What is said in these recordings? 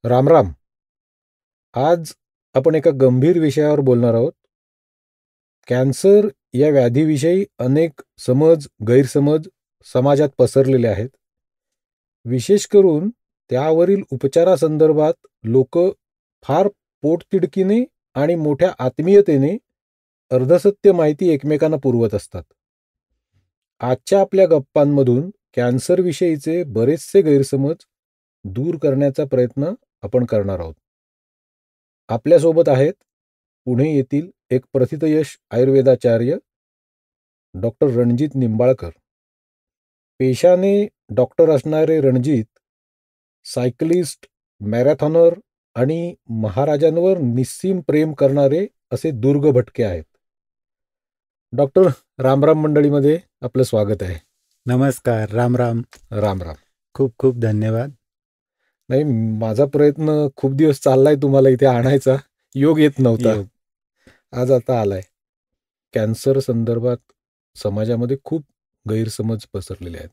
राम राम. आज आपण एका गंभीर विषयावर बोलणार आहोत. कॅन्सर या व्याधीविषयी अनेक गैरसमज समाजात पसरलेले आहेत. विशेष करून त्यावरील उपचारासंदर्भात लोक फार पोटतिडकीने आणि मोठ्या आत्मीयतेने अर्धसत्य माहिती एकमेकांना पुरवत असतात. आजच्या आपल्या गप्पांमधून कॅन्सरविषयीचे बरेचसे गैरसमज दूर करण्याचा प्रयत्न आपण करणार आहोत. आपल्यासोबत आहेत पुणे येथील एक प्रथितयश आयुर्वेदाचार्य डॉक्टर रणजित निंबाळकर. पेशाने डॉक्टर असणारे रणजित सायकलिस्ट, मॅरेथॉनर आणि महाराजांवर निस्सीम प्रेम करणारे असे दुर्ग भटके आहेत. डॉक्टर, रामराम मंडळीमध्ये आपलं स्वागत आहे. नमस्कार. राम राम. राम राम. खूप खूप धन्यवाद. नाही, माझा प्रयत्न खूप दिवस चाललाय तुम्हाला इथे आणायचा, योग येत नव्हता. आज आता आलाय. कॅन्सर संदर्भात समाजामध्ये खूप गैरसमज पसरलेले आहेत.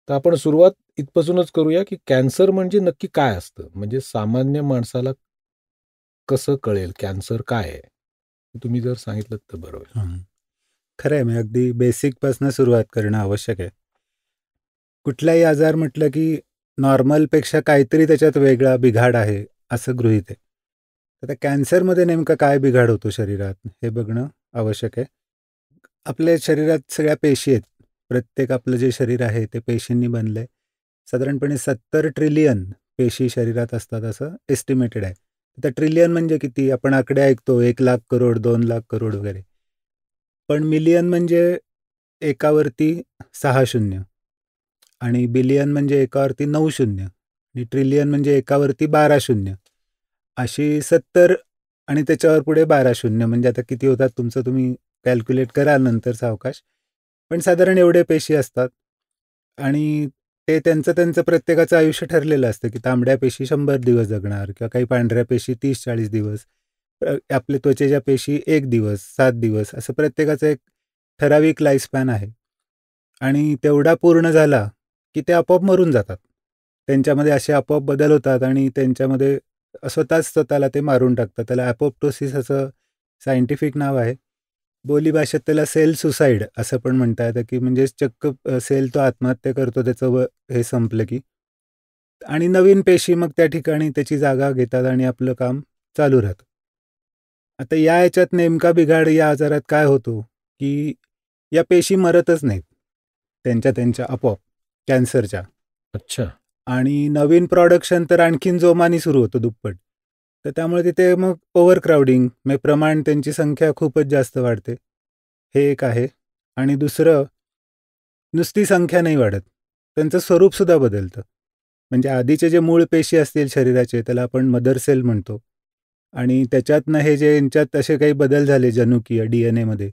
तर आपण सुरुवात इथपासूनच करूया की कॅन्सर म्हणजे नक्की काय असतं. म्हणजे सामान्य माणसाला कसं कळेल कॅन्सर काय आहे. तुम्ही जर सांगितलं तर बरं होईल. खरं आहे, मी अगदी बेसिक पासून सुरुवात करणं आवश्यक आहे. कुठलाही आजार म्हटलं की नॉर्मलपेक्षा काहीतरी त्याच्यात वेगळा बिघाड आहे असं गृहीत आहे. आता कॅन्सरमध्ये नेमकं काय बिघाड होतो शरीरात हे बघणं आवश्यक आहे. आपल्या शरीरात सगळ्या पेशी आहेत. प्रत्येक आपलं जे शरीर आहे ते पेशींनी बनलंय. साधारणपणे 70 ट्रिलियन पेशी शरीरात असतात असं एस्टिमेटेड आहे. आता ट्रिलियन म्हणजे किती? आपण आकडे ऐकतो 1,00,000 करोड, 2,00,000 करोड वगैरे. पण मिलियन म्हणजे एकावरती 6 शून्य आणि बिलियन म्हणजे एकावरती 9 शून्य आणि ट्रिलियन म्हणजे एकावरती 12 शून्य. अशी 70 आणि त्याच्यावर पुढे 12 शून्य. म्हणजे आता किती होतात तुमचं तुम्ही कॅल्क्युलेट कराल नंतर सावकाश. पण साधारण एवढे पेशी असतात आणि ते त्यांचं प्रत्येकाचं आयुष्य ठरलेलं असतं की तांबड्या पेशी 100 दिवस जगणार किंवा काही पांढऱ्या पेशी 30-40 दिवस, आपल्या त्वचेच्या पेशी 1 दिवस, 7 दिवस, असं प्रत्येकाचं एक ठराविक लाईफस्पॅन आहे. आणि तेवढा पूर्ण झाला की ते आपोआप मरून जातात. त्यांच्यामध्ये असे आपोआप बदल होतात आणि त्यांच्यामध्ये स्वतःच स्वतःला ते मारून टाकतात. त्याला ॲपोप्टोसिस असं सायंटिफिक नाव आहे. बोलीभाषेत त्याला सेल सुसाईड असं पण म्हणता येतं, की म्हणजे चक्क सेल तो आत्महत्या करतो त्याचं हे संपलं की. आणि नवीन पेशी मग त्या ठिकाणी त्याची जागा घेतात आणि आपलं काम चालू राहतं. आता या ह्याच्यात नेमका बिघाड या आजारात काय होतो, की या पेशी मरतच नाहीत त्यांच्या आपोआप कॅन्सरच्या. अच्छा. आणि नवीन प्रोडक्शन तर आणखीन जोमाने सुरू होतं दुप्पट. तर त्यामुळे तिथे मग ओव्हर क्राउडिंग म्हणजे प्रमाण त्यांची संख्या खूपच जास्त वाढते. हे एक आहे. आणि दुसरं, नुसती संख्या नाही वाढत, त्यांचं स्वरूपसुद्धा बदलतं. म्हणजे आधीचे जे मूळ पेशी असतील शरीराचे त्याला आपण मदर सेल म्हणतो आणि त्याच्यातनं हे जे यांच्यात असे काही बदल झाले जनुकीय DNA मध्ये,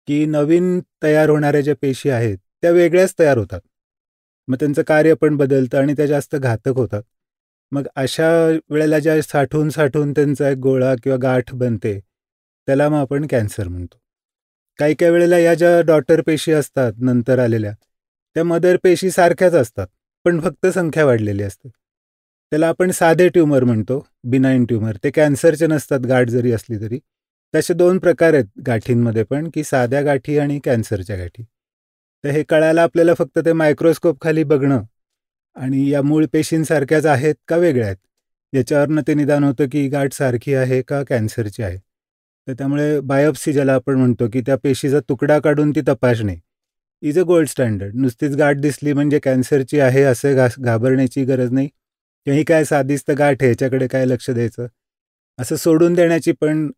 की नवीन तयार होणाऱ्या ज्या पेशी आहेत त्या वेगळ्याच तयार होतात. मग त्यांचं कार्य पण बदलतं आणि त्या जास्त घातक होतात. मग अशा वेळेला ज्या साठून त्यांचा एक गोळा किंवा गाठ बनते त्याला मग आपण कॅन्सर म्हणतो. काही काही वेळेला या ज्या डॉटर पेशी असतात नंतर आलेल्या, त्या मदर पेशी सारख्याच असतात पण फक्त संख्या वाढलेली असते. त्याला आपण साधे ट्यूमर म्हणतो, बिनाईन ट्यूमर. ते कॅन्सरचे नसतात गाठ जरी असली तरी. तसे 2 प्रकार आहेत गाठींमध्ये पण, की साध्या गाठी आणि कॅन्सरच्या गाठी. तर हे कळायला आपल्याला फक्त ते मायक्रोस्कोप खाली बघणं आणि या मूळ पेशींसारख्याच आहेत का वेगळ्या आहेत याच्यावरनं ते निदान होतं की गाठ सारखी आहे का कॅन्सरची आहे. तर त्यामुळे बायोप्सी ज्याला आपण म्हणतो, की त्या पेशीचा तुकडा काढून ती तपासणे इज अ गोल्ड स्टँडर्ड. नुसतीच गाठ दिसली म्हणजे कॅन्सरची आहे असं घाबरण्याची गरज नाही. किंवा ही काय साधीच तर गाठ आहे ह्याच्याकडे काय लक्ष द्यायचं असं सोडून देण्याची पण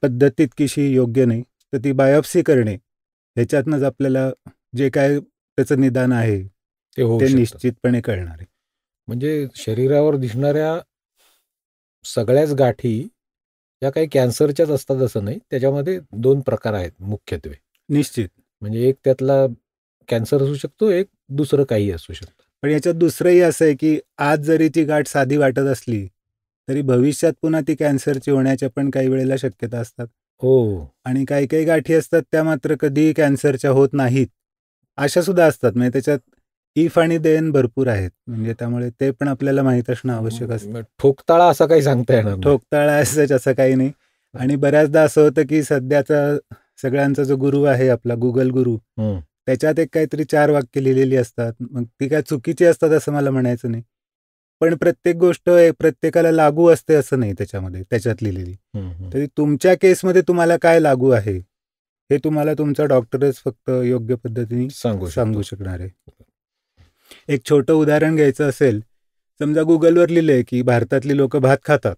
पद्धत तितकीशी योग्य नाही. तर ती बायोप्सी करणे ह्याच्यातनंच आपल्याला जे काय त्याचं निदान आहे ते होऊ ते शकतं. निश्चितपणे कळणार आहे. म्हणजे शरीरावर दिसणाऱ्या सगळ्याच गाठी या काही कॅन्सरच्याच असतात असं नाही. त्याच्यामध्ये 2 प्रकार आहेत मुख्यत्वे. निश्चित. म्हणजे एक त्यातला कॅन्सर असू शकतो, एक दुसरं काही असू शकतं. पण याच्यात दुसरंही असं आहे, की आज जरी ती गाठ साधी वाटत असली, तरी भविष्यात पुन्हा ती कॅन्सरची होण्याच्या पण काही वेळेला शक्यता असतात. हो. आणि काही काही गाठी असतात त्या मात्र कधीही कॅन्सरच्या होत नाहीत. अशा सुद्धा असतात. म्हणजे त्याच्यात इफ आणि देन भरपूर आहेत, म्हणजे त्यामुळे ते पण आपल्याला माहीत असणं आवश्यक असतं. ठोकताळा असा काही सांगता येणार नाही. ठोकताळा असं काही नाही. आणि बऱ्याचदा असं होतं की सध्याचा सगळ्यांचा जो गुरु आहे आपला गुगल गुरु, त्याच्यात एक काहीतरी 4 वाक्य लिहिलेली असतात. मग ती काय चुकीची असतात असं मला म्हणायचं नाही, पण प्रत्येक गोष्ट प्रत्येकाला लागू असते असं नाही त्याच्यात लिहिलेली. तरी तुमच्या केसमध्ये तुम्हाला काय लागू आहे हे तुम्हाला तुमचा डॉक्टरच फक्त योग्य पद्धतीने सांगू शकणार आहे. एक छोटं उदाहरण घ्यायचं असेल, समजा गुगलवर लिहिलंय की भारतातली लोक भात खातात,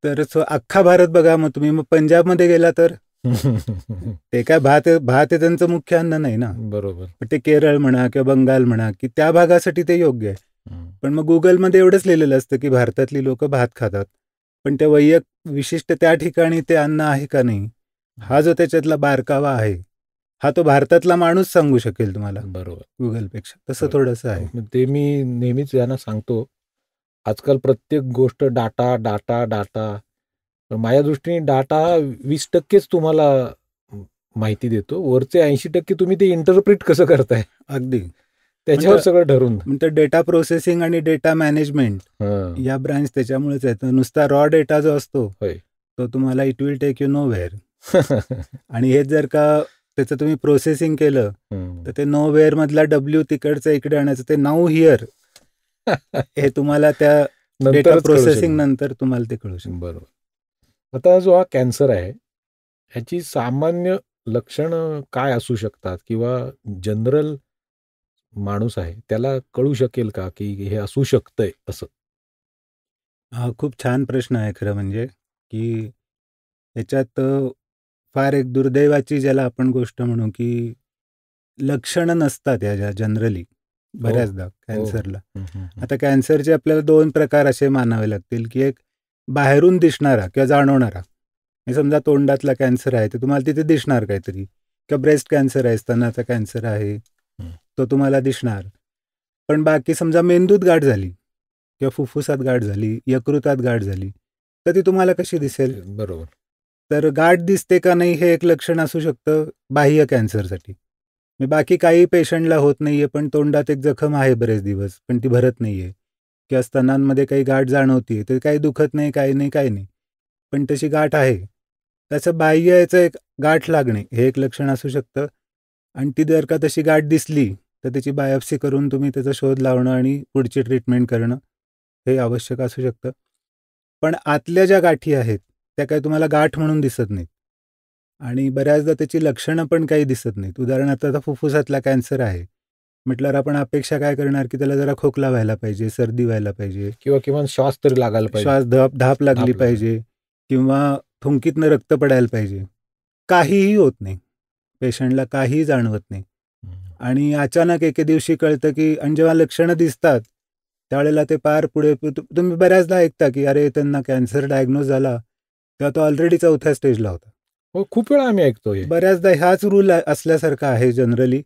तर अख्खा भारत बघा, मग तुम्ही पंजाबमध्ये गेला तर ते काय भात आहे त्यांचं मुख्य अन्न नाही ना. बरोबर. पण ते केरळ म्हणा किंवा बंगाल म्हणा की त्या भागासाठी ते योग्य आहे. पण मग गुगलमध्ये एवढंच लिहिलेलं असतं की भारतातली लोक भात खातात, पण ते विशिष्ट त्या ठिकाणी ते अन्न आहे का नाही, हा जो त्याच्यातला बारकावा आहे, हा तो भारतातला माणूस सांगू शकेल तुम्हाला. बरोबर. गुगलपेक्षा तसं थोडंसं आहे. ते मी नेहमीच यांना सांगतो, आजकाल प्रत्येक गोष्ट डाटा डाटा डाटा. माझ्या दृष्टीने डाटा 20%च तुम्हाला माहिती देतो, वरचे 80% तुम्ही ते इंटरप्रिट कसं करताय, अगदी त्याच्यावर सगळं ठरून. म्हणजे डेटा प्रोसेसिंग आणि डेटा मॅनेजमेंट या ब्रांच त्याच्यामुळेच येतं. नुसता रॉ डेटा जो असतो तो तुम्हाला it will take you nowhere. आणि हे जर का त्याचं तुम्ही प्रोसेसिंग केलं तर ते नो वेअर मधला डब्ल्यू तिकडचं इकडे आणायचं, ते नाऊ हिअर हे तुम्हाला त्या डेटा प्रोसेसिंग नंतर तुम्हाला ते कळू शकतं. बरोबर. आता जो हा कॅन्सर आहे, ह्याची सामान्य लक्षण काय असू शकतात, किंवा जनरल माणूस आहे त्याला कळू शकेल का की हे असू शकतंय असं? हा खूप छान प्रश्न आहे खरं म्हणजे, की याच्यात फार एक दुर्दैवाची ज्याला आपण गोष्ट म्हणू की लक्षणं नसतात या जनरली बऱ्याचदा कॅन्सरला. आता कॅन्सरचे आपल्याला 2 प्रकार असे मानावे लागतील, की एक बाहेरून दिसणारा किंवा जाणवणारा. समजा तोंडातला कॅन्सर आहे तर तुम्हाला तिथे दिसणार काहीतरी, किंवा ब्रेस्ट कॅन्सर आहे, स्तनाचा कॅन्सर आहे, तो तुम्हाला दिसणार. पण बाकी समजा मेंदूत गाठ झाली किंवा फुफ्फुसात गाठ झाली, यकृतात गाठ झाली, तर ती तुम्हाला कशी दिसेल? बरोबर. तर गाठ दिसते का नाही हे एक लक्षण असू शकतं बाह्य कॅन्सरसाठी. बाकी काही पेशंटला होत नाहीये, पण तोंडात एक जखम आहे बरेच दिवस, पण ती भरत नाहीये, किंवा स्तनांमध्ये काही गाठ जाणवतीये, तर काही दुखत नाही, काही नाही, पण तशी गाठ आहे. त्याचं बाह्य याचं एक गाठ लागणे हे एक लक्षण असू शकतं. आणि ती जर का तशी गाठ दिसली तर त्याची बायोप्सी करून तुम्ही त्याचा शोध लावणं आणि पुढची ट्रीटमेंट करणं हे आवश्यक असू शकतं. पण आतल्या ज्या गाठी आहेत त्या काही तुम्हाला गाठ म्हणून दिसत नाहीत, आणि बऱ्याचदा त्याची लक्षणं पण काही दिसत नाहीत. उदाहरणार्थ आता फुफ्फुसातला कॅन्सर आहे म्हटल्यावर आपण अपेक्षा काय करणार की त्याला जरा खोकला व्हायला पाहिजे, सर्दी व्हायला पाहिजे, किंवा किमान श्वास तरी लागायला पाहिजे, श्वास धाप लागली पाहिजे, किंवा थुंकीतनं रक्त पडायला पाहिजे. काहीही होत नाही, पेशंटला काहीही जाणवत नाही. आणि अचानक एके दिवशी कळतं की, आणि जेव्हा लक्षणं दिसतात त्यावेळेला ते पार पुढे तुम्ही बऱ्याचदा ऐकता की अरे त्यांना कॅन्सर डायग्नोज झाला तेव्हा तो ऑलरेडी 4थ्या स्टेजला होता. हो, खूप वेळा आम्ही ऐकतोय. बऱ्याचदा हाच रूल असल्यासारखा आहे जनरली.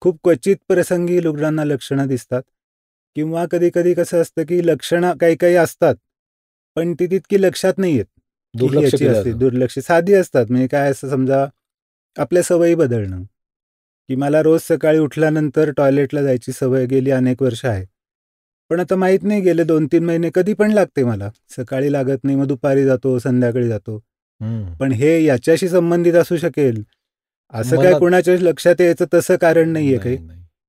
खूप क्वचित प्रसंगी रुग्णांना लक्षणं दिसतात, किंवा कधी कधी कसं असतं की लक्षणं काही असतात पण ती तितकी लक्षात नाही येत, दुर्लक्ष साधी असतात. म्हणजे काय असं समजा आपल्या सवयी बदलणं, की मला रोज सकाळी उठल्यानंतर टॉयलेटला जायची सवय गेली अनेक वर्ष आहे, पण आता माहीत नाही गेले 2-3 महिने कधी पण लागते मला. सकाळी लागत नाही, मग दुपारी जातो, संध्याकाळी जातो. पण हे याच्याशी संबंधित असू शकेल असं काय कोणाच्या लक्षात यायचं तसं कारण नाहीये काही.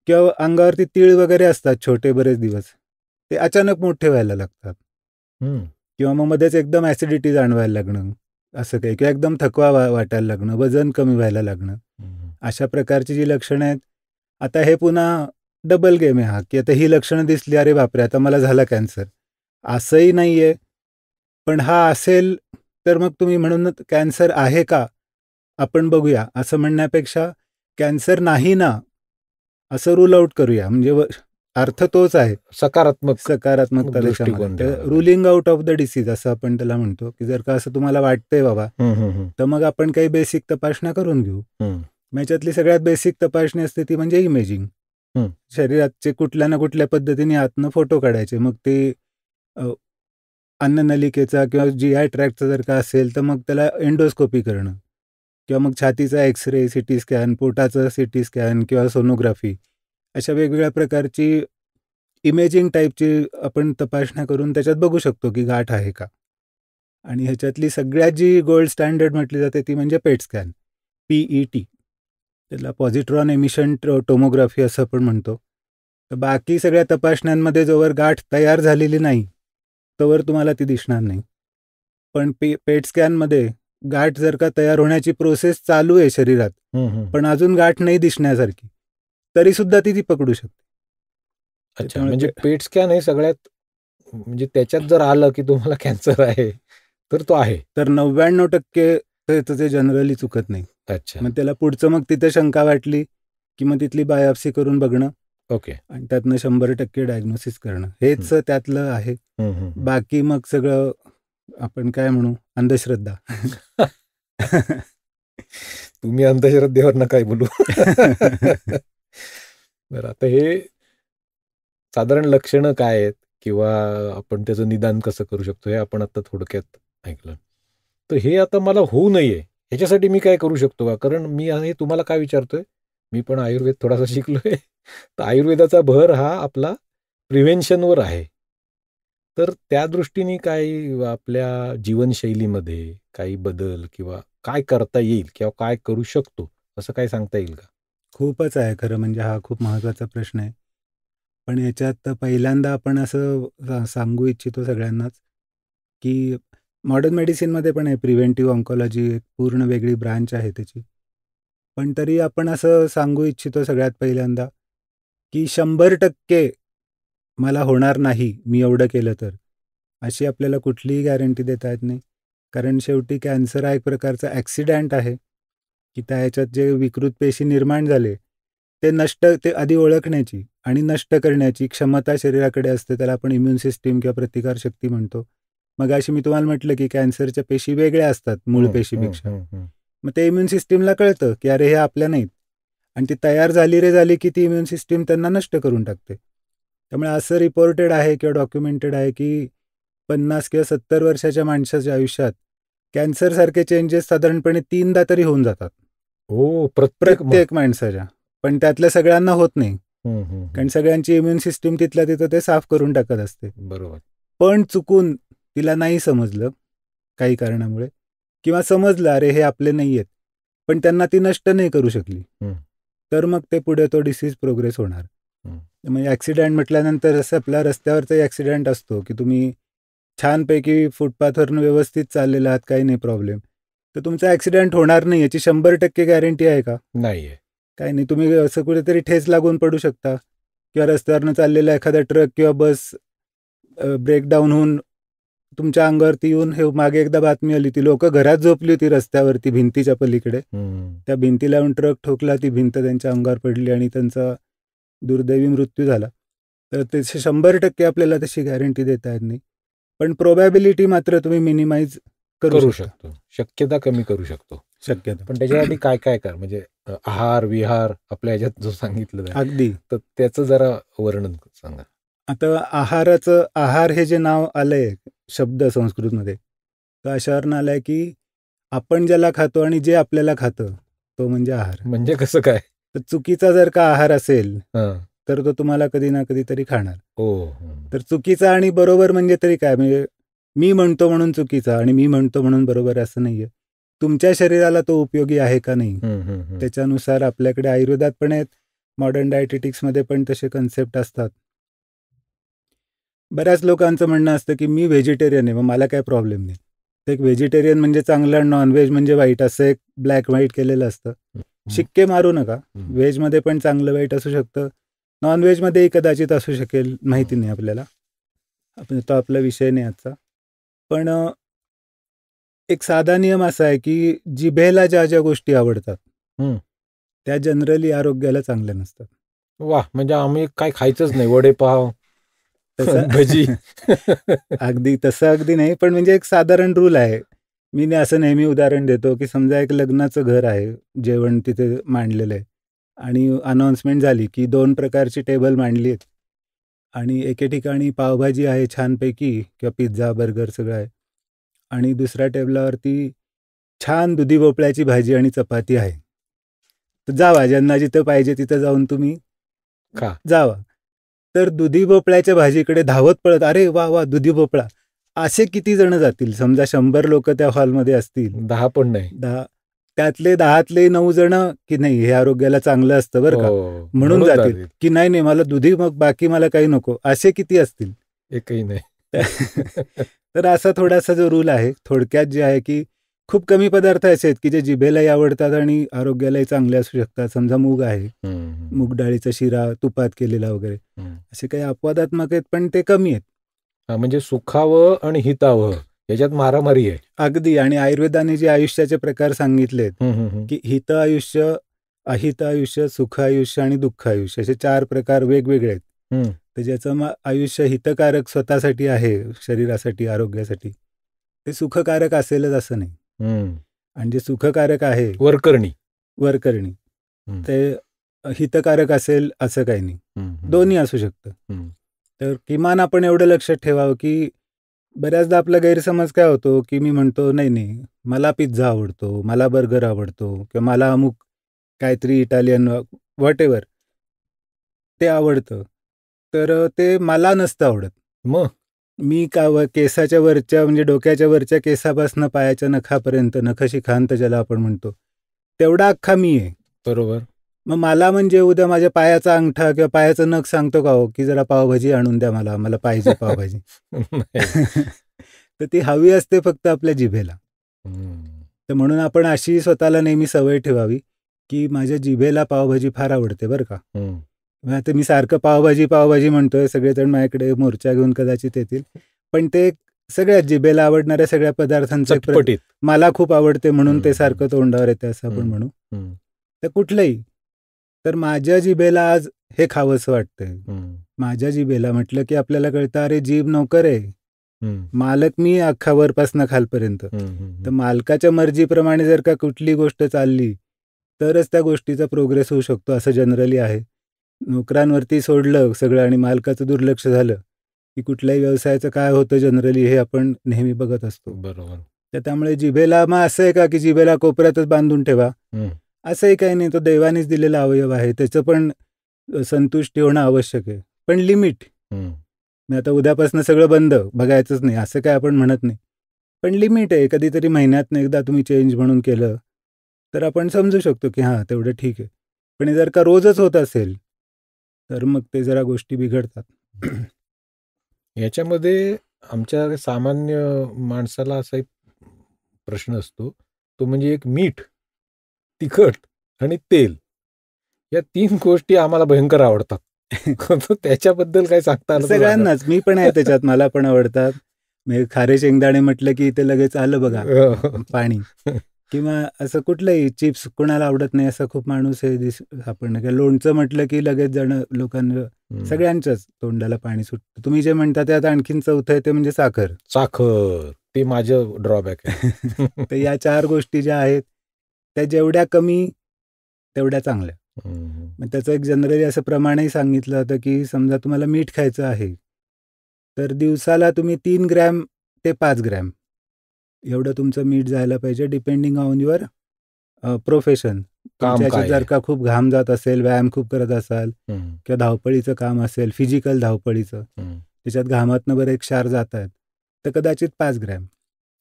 किंवा अंगावरती तीळ वगैरे असतात छोटे बरेच दिवस, ते अचानक मोठे व्हायला लागतात, किंवा मग मध्येच एकदम ऍसिडिटी जाणवायला लागणं असं काही, किंवा एकदम थकवा वाटायला लागणं, वजन कमी व्हायला लागणं, अशा प्रकारची जी लक्षणं आहेत. आता हे पुन्हा डबल गेम आहे हा, की आता ही लक्षणं दिसली, अरे बापरे आता मला झाला कॅन्सर, असंही नाहीये. पण हा असेल तर मग तुम्ही म्हणून कॅन्सर आहे का आपण बघूया असं म्हणण्यापेक्षा कॅन्सर नाही ना असं रूल आउट करूया, म्हणजे अर्थ तोच आहे, सकारात्मकता दृष्टिकोन, ruling out of the disease असं आपण त्याला म्हणतो. की जर का असं तुम्हाला वाटतंय बाबा, तर मग आपण काही बेसिक तपासण्या करून घेऊ. याच्यातली सगळ्यात बेसिक तपासणी असते ती म्हणजे इमेजिंग. शरीराचे कुठल्या ना कुठल्या पद्धतीने आतनं फोटो काढायचे, मग ते अन्ननलिकेचा किंवा GI ट्रॅक्टचा जर का असेल तर मग त्याला एंडोस्कोपी करणं, किंवा मग छातीचा एक्सरे, सिटी स्कॅन, पोटाचं सिटी स्कॅन किंवा सोनोग्राफी, अशा वेगवेगळ्या प्रकारची इमेजिंग टाईपची आपण तपासण्या करून त्याच्यात बघू शकतो की गाठ आहे का. आणि ह्याच्यातली सगळ्यात जी गोल्ड स्टँडर्ड म्हटली जाते ती म्हणजे पेट स्कॅन, PET. त्याला पॉझिट्रॉन एमिशन टोमोग्राफी असं आपण म्हणतो. तर बाकी सगळ्या तपासण्यांमध्ये जोवर गाठ तयार झालेली नाही तोवर तुम्हाला ती दिसणार नाही. पण पेट स्कॅनमध्ये गाठ जर का तयार होण्याची प्रोसेस चालू आहे शरीरात, पण अजून गाठ नाही दिसण्यासारखी, तरी सुद्धा ती पकडू शकते. अच्छा, म्हणजे पेट स्कॅन हे सगळ्यात, म्हणजे त्याच्यात जर आलं की तुम्हाला कॅन्सर आहे तर तो आहे, तर 99% ते जनरली चुकत नाही. अच्छा, मग त्याला पुढचं मग तिथे शंका वाटली की मग तिथली बायोप्सी करून बघणं, ओके, आणि त्यातनं 100% डायग्नोसिस करणं, हेच त्यातलं आहे. बाकी मग सगळं आपण काय म्हणू, अंधश्रद्धा. तुम्ही अंधश्रद्धेवर ना काय बोलू. बरं, आता हे साधारण लक्षणं काय आहेत किंवा आपण त्याचं निदान कसं करू शकतो हे आपण आता थोडक्यात ऐकलं. तर हे आता मला होऊ नये ह्याच्यासाठी मी काय करू शकतो का? कारण मी हे तुम्हाला काय विचारतोय, मी पण आयुर्वेद थोडासा शिकलोय. तर आयुर्वेदाचा भर हा आपला प्रिव्हेन्शनवर आहे. तर त्या दृष्टीने काही आपल्या जीवनशैलीमध्ये काही बदल किंवा काय करता येईल किंवा काय करू शकतो असं काय सांगता येईल का? खूपच आहे खरं म्हणजे, हा खूप महत्त्वाचा प्रश्न आहे. पण याच्यात पहिल्यांदा आपण असं सांगू इच्छितो सगळ्यांनाच की मॉडर्न मेडिसिनमध्ये पण आहे प्रिव्हेंटिव्ह ऑन्कॉलॉजी, एक पूर्ण वेगळी ब्रांच आहे त्याची. पण तरी आपण असं सांगू इच्छितो सगळ्यात पहिल्यांदा की 100% मला होणार नाही मी एवढं केलं तर, अशी आपल्याला कुठलीही गॅरंटी देता येत नाही. कारण शेवटी कॅन्सर हा एक प्रकारचा ॲक्सिडंट आहे की त्या ह्याच्यात जे विकृत पेशी निर्माण झाले ते आधी ओळखण्याची आणि नष्ट करण्याची क्षमता शरीराकडे असते. त्याला आपण इम्युन सिस्टीम किंवा प्रतिकारशक्ती म्हणतो. मग अशी मी तुम्हाला म्हटलं की कॅन्सरच्या पेशी वेगळ्या असतात मूळ पेशीपेक्षा. मग ते इम्युन सिस्टीमला कळतं की अरे हे आपल्या नाहीत, आणि ती तयार झाली की ती इम्युन सिस्टीम त्यांना नष्ट करून टाकते. त्यामुळे असं रिपोर्टेड आहे किंवा डॉक्युमेंटेड आहे की 50 किंवा 70 वर्षाच्या माणसाच्या आयुष्यात कॅन्सरसारखे चेंजेस साधारणपणे 3दा तरी होऊन जातात. हो, प्रत्येक माणसाच्या. पण त्यातल्या सगळ्यांना होत नाही, कारण सगळ्यांची इम्युन सिस्टीम तिथल्या तिथं ते साफ करून टाकत असते. बरोबर. पण चुकून तिला नाही समजलं काही कारणामुळे, किंवा समजलं अरे हे आपले नाही आहेत, पण त्यांना ती नष्ट नाही करू शकली, तर मग ते पुढे तो डिसीज प्रोग्रेस होणार. म्हणजे ॲक्सिडेंट म्हटल्यानंतर असं आपल्या रस्त्यावरचाही ॲक्सिडेंट असतो की तुम्ही छानपैकी फुटपाथवरून व्यवस्थित चाललेला आहात, काही नाही प्रॉब्लेम, तर तुमचा ॲक्सिडेंट होणार नाही याची 100% गॅरंटी आहे का? नाही आहे. काही नाही, तुम्ही असं कुठेतरी ठेच लागून पडू शकता, किंवा रस्त्यावरनं चाललेला एखादा ट्रक किंवा बस ब्रेकडाऊन होऊन तुमच्या अंगावरती येऊन, हे मागे एकदा बातमी आली, ती लोक घरात झोपली होती रस्त्यावरती भिंतीच्या पलीकडे, त्या भिंतीला येऊन ट्रक ठोकला, ती भिंत त्यांच्या अंगावर पडली आणि त्यांचा दुर्दैवी मृत्यू झाला. तर ते 100% आपल्याला तशी गॅरंटी देता येत नाही, पण प्रोबॅबिलिटी मात्र तुम्ही मिनिमाइज करू शकतो. शक्यता कमी करू शकतो. शक्यता. पण त्याच्यासाठी काय काय कर, म्हणजे आहार विहार आपल्या ह्याच्यात जो सांगितलं अगदी, तर त्याचं जरा वर्णन सांगा. आता आहार हे जे नाव आलंय शब्द संस्कृतमध्ये, तर अशावरून आलंय की आपण ज्याला खातो आणि जे आपल्याला खातं तो म्हणजे आहार. म्हणजे कसं काय? तर चुकीचा जर का आहार असेल तर तो तुम्हाला कधी ना कधीतरी खाणार. तर चुकीचा आणि बरोबर म्हणजे तरी काय, म्हणजे मी म्हणतो म्हणून चुकीचा आणि मी म्हणतो म्हणून बरोबर असं नाहीये. तुमच्या शरीराला तो उपयोगी आहे का नाही, त्याच्यानुसार आपल्याकडे आयुर्वेदात पण आहेत, मॉडर्न डायटेटिक्समध्ये पण तसे कन्सेप्ट असतात. बऱ्याच लोकांचं म्हणणं असतं की मी व्हेजिटेरियन आहे, मग मला काय प्रॉब्लेम नाही. तर एक व्हेजिटेरियन म्हणजे चांगलं आणि नॉनव्हेज म्हणजे वाईट, असं एक ब्लॅक व्हाईट केलेलं असतं. शिक्के मारू नका. व्हेजमध्ये पण चांगलं वाईट असू शकतं, नॉनव्हेजमध्येही कदाचित असू शकेल, माहिती नाही आपल्याला, तो आपला विषय नाही आजचा. पण एक साधा नियम असा आहे की जिभेला ज्या ज्या गोष्टी आवडतात त्या जनरली आरोग्याला चांगल्या नसतात. वा, म्हणजे आम्ही काय खायचंच नाही, वडेपाव भजी. अगदी तसं अगदी नाही, पण म्हणजे एक साधारण रूल आहे. मी असं नेहमी उदाहरण देतो की समजा एक लग्नाचं घर आहे, जेवण तिथे मांडलेलं आहे आणि अनाउन्समेंट झाली की 2 प्रकारची टेबल मांडली आहेत आणि एके ठिकाणी पावभाजी आहे छानपैकी किंवा पिझ्झा बर्गर सगळं आहे, आणि दुसऱ्या टेबलावरती छान दुधी भोपळ्याची भाजी आणि चपाती आहे. तर जावा, ज्यांना जिथं पाहिजे तिथं जाऊन तुम्ही खा. जावा. तर दुधी भोपळ्याच्या भाजीकडे धावत पळत, अरे वा वा दुधी भोपळा, असे किती जण जातील? समजा 100 लोक त्या हॉलमध्ये असतील, 10 पण नाही. त्यातले 10तले 9 जण की नाही हे आरोग्याला चांगलं असतं बरं का, हो, म्हणून जातील. की नाही नाही मला दुधी, मग बाकी मला काही नको, असे किती असतील? एकही नाही. तर असा थोडासा जो रूल आहे, थोडक्यात जे आहे की खूप कमी पदार्थ असे आहेत की जे जिभेलाही आवडतात आणि आरोग्यालाही चांगले असू शकतात. समजा मूग आहे, मूग डाळीचा शिरा तुपात केलेला वगैरे, असे काही अपवादात्मक आहेत पण ते कमी आहेत. म्हणजे सुखावं आणि हितावं याच्यात मारामारी आहे. अगदी. आणि आयुर्वेदाने जे आयुष्याचे प्रकार सांगितलेत की हित आयुष्य, अहित आयुष्य, सुख आयुष्य आणि दुःख आयुष्य, असे 4 प्रकार वेगवेगळे आहेत. तर ज्याचं आयुष्य हितकारक स्वतःसाठी आहे, शरीरासाठी, आरोग्यासाठी, ते सुखकारक असेलच असं नाही. आणि जे सुखकारक आहे वरकरणी ते हितकारक असेल असं काही नाही. दोन्ही असू शकतं. तर किमान आपण एवढं लक्षात ठेवावं की बऱ्याचदा आपला गैरसमज काय होतो की मी म्हणतो नाही नाही मला पिझ्झा आवडतो, मला बर्गर आवडतो, किंवा मला अमुक काहीतरी इटालियन व्हॉटेवर ते आवडतं, तर ते मला नसतं आवडत. मग मी केसाच्या वरच्या, म्हणजे डोक्याच्या वरच्या केसापासून पायाच्या नखापर्यंत, नखशिखांत ज्याला आपण म्हणतो, तेवढा अख्खा मी आहे. बरोबर. मग मला म्हणजे उद्या माझ्या पायाचा अंगठा किंवा पायाचं नख सांगतो का हो की जरा पावभाजी आणून द्या, मला पाहिजे पावभाजी. तर ती हवी असते फक्त आपल्या जिभेला. तर म्हणून आपण अशी स्वतःला नेहमी सवय ठेवावी की माझ्या जिभेला पावभाजी फार आवडते बरं का. आता मी सारखं पावभाजी पावभाजी म्हणतोय, सगळेजण माझ्याकडे मोर्चा घेऊन कदाचित येतील, पण ते सगळ्या जिभेला आवडणाऱ्या सगळ्या पदार्थांचे मला खूप आवडते म्हणून ते सारखं तोंडावर येते असं आपण म्हणू. तर कुठलंही, तर माझ्या जिभेला आज हे खावंसं वाटतंय. माझ्या जिभेला म्हटलं की आपल्याला कळतं, अरे जीभ नोकर आहे, मालक मी अख्खा वरपासनं खालपर्यंत. तर मालकाच्या मर्जीप्रमाणे जर का कुठली गोष्ट चालली तरच त्या गोष्टीचा प्रोग्रेस होऊ शकतो, असं जनरली आहे. नोकरांवरती सोडलं सगळं आणि मालकाचं दुर्लक्ष झालं की कुठल्याही व्यवसायाचं काय होतं जनरली हे आपण नेहमी बघत असतो. बरोबर. तर त्यामुळे जिभेला मग असं आहे का की जिभेला कोपऱ्यातच बांधून ठेवा, असंही काही नाही. तो दैवानेच दिलेला अवयव आहे, त्याचं पण संतुष्टी होणं आवश्यक आहे, पण लिमिट. मी आता उद्यापासून सगळं बंद, बघायचंच नाही असं काय आपण म्हणत नाही, पण लिमिट आहे. कधीतरी महिन्यातनं एकदा तुम्ही चेंज म्हणून केलं तर आपण समजू शकतो की हां तेवढं ठीक आहे. पण जर का रोजच होत असेल तर मग ते जरा गोष्टी बिघडतात. याच्यामध्ये आमच्या सामान्य माणसाला असा एक प्रश्न असतो, तो म्हणजे एक मीठ, तिखट आणि तेल, या 3 गोष्टी आम्हाला भयंकर आवडतात. त्याच्याबद्दल काय सांगता आलं? सगळ्यांनाच, मी पण आहे त्याच्यात, मला पण आवडतात. मी खारे शेंगदाणे म्हटलं की ते लगेच आलं बघा पाणी. किंवा असं कुठलंही चिप्स कोणाला आवडत नाही असा खूप माणूस आहे आपण. लोणचं म्हटलं की लगेच जण लोकांना, सगळ्यांच्याच तोंडाला पाणी सुटतं. तुम्ही जे म्हणता त्यात आणखीन चौथं आहे ते म्हणजे साखर. ते माझं ड्रॉबॅक आहे. तर या 4 गोष्टी ज्या आहेत त्या जेवढ्या कमी तेवढ्या चांगल्या. मग त्याचं एक जनरली असं प्रमाणही सांगितलं होतं की समजा तुम्हाला मीठ खायचं आहे तर दिवसाला तुम्ही 3 ग्रॅम ते 5 ग्रॅम एवढं तुमचं मीठ जायला पाहिजे, डिपेंडिंग ऑन युअर प्रोफेशन. तुमच्या जर का खूप घाम जात असेल, व्यायाम खूप करत असाल किंवा धावपळीचं काम असेल, फिजिकल धावपळीचं, त्याच्यात घामातनं बरं एक क्षार जात आहेत, तर कदाचित 5 ग्रॅम.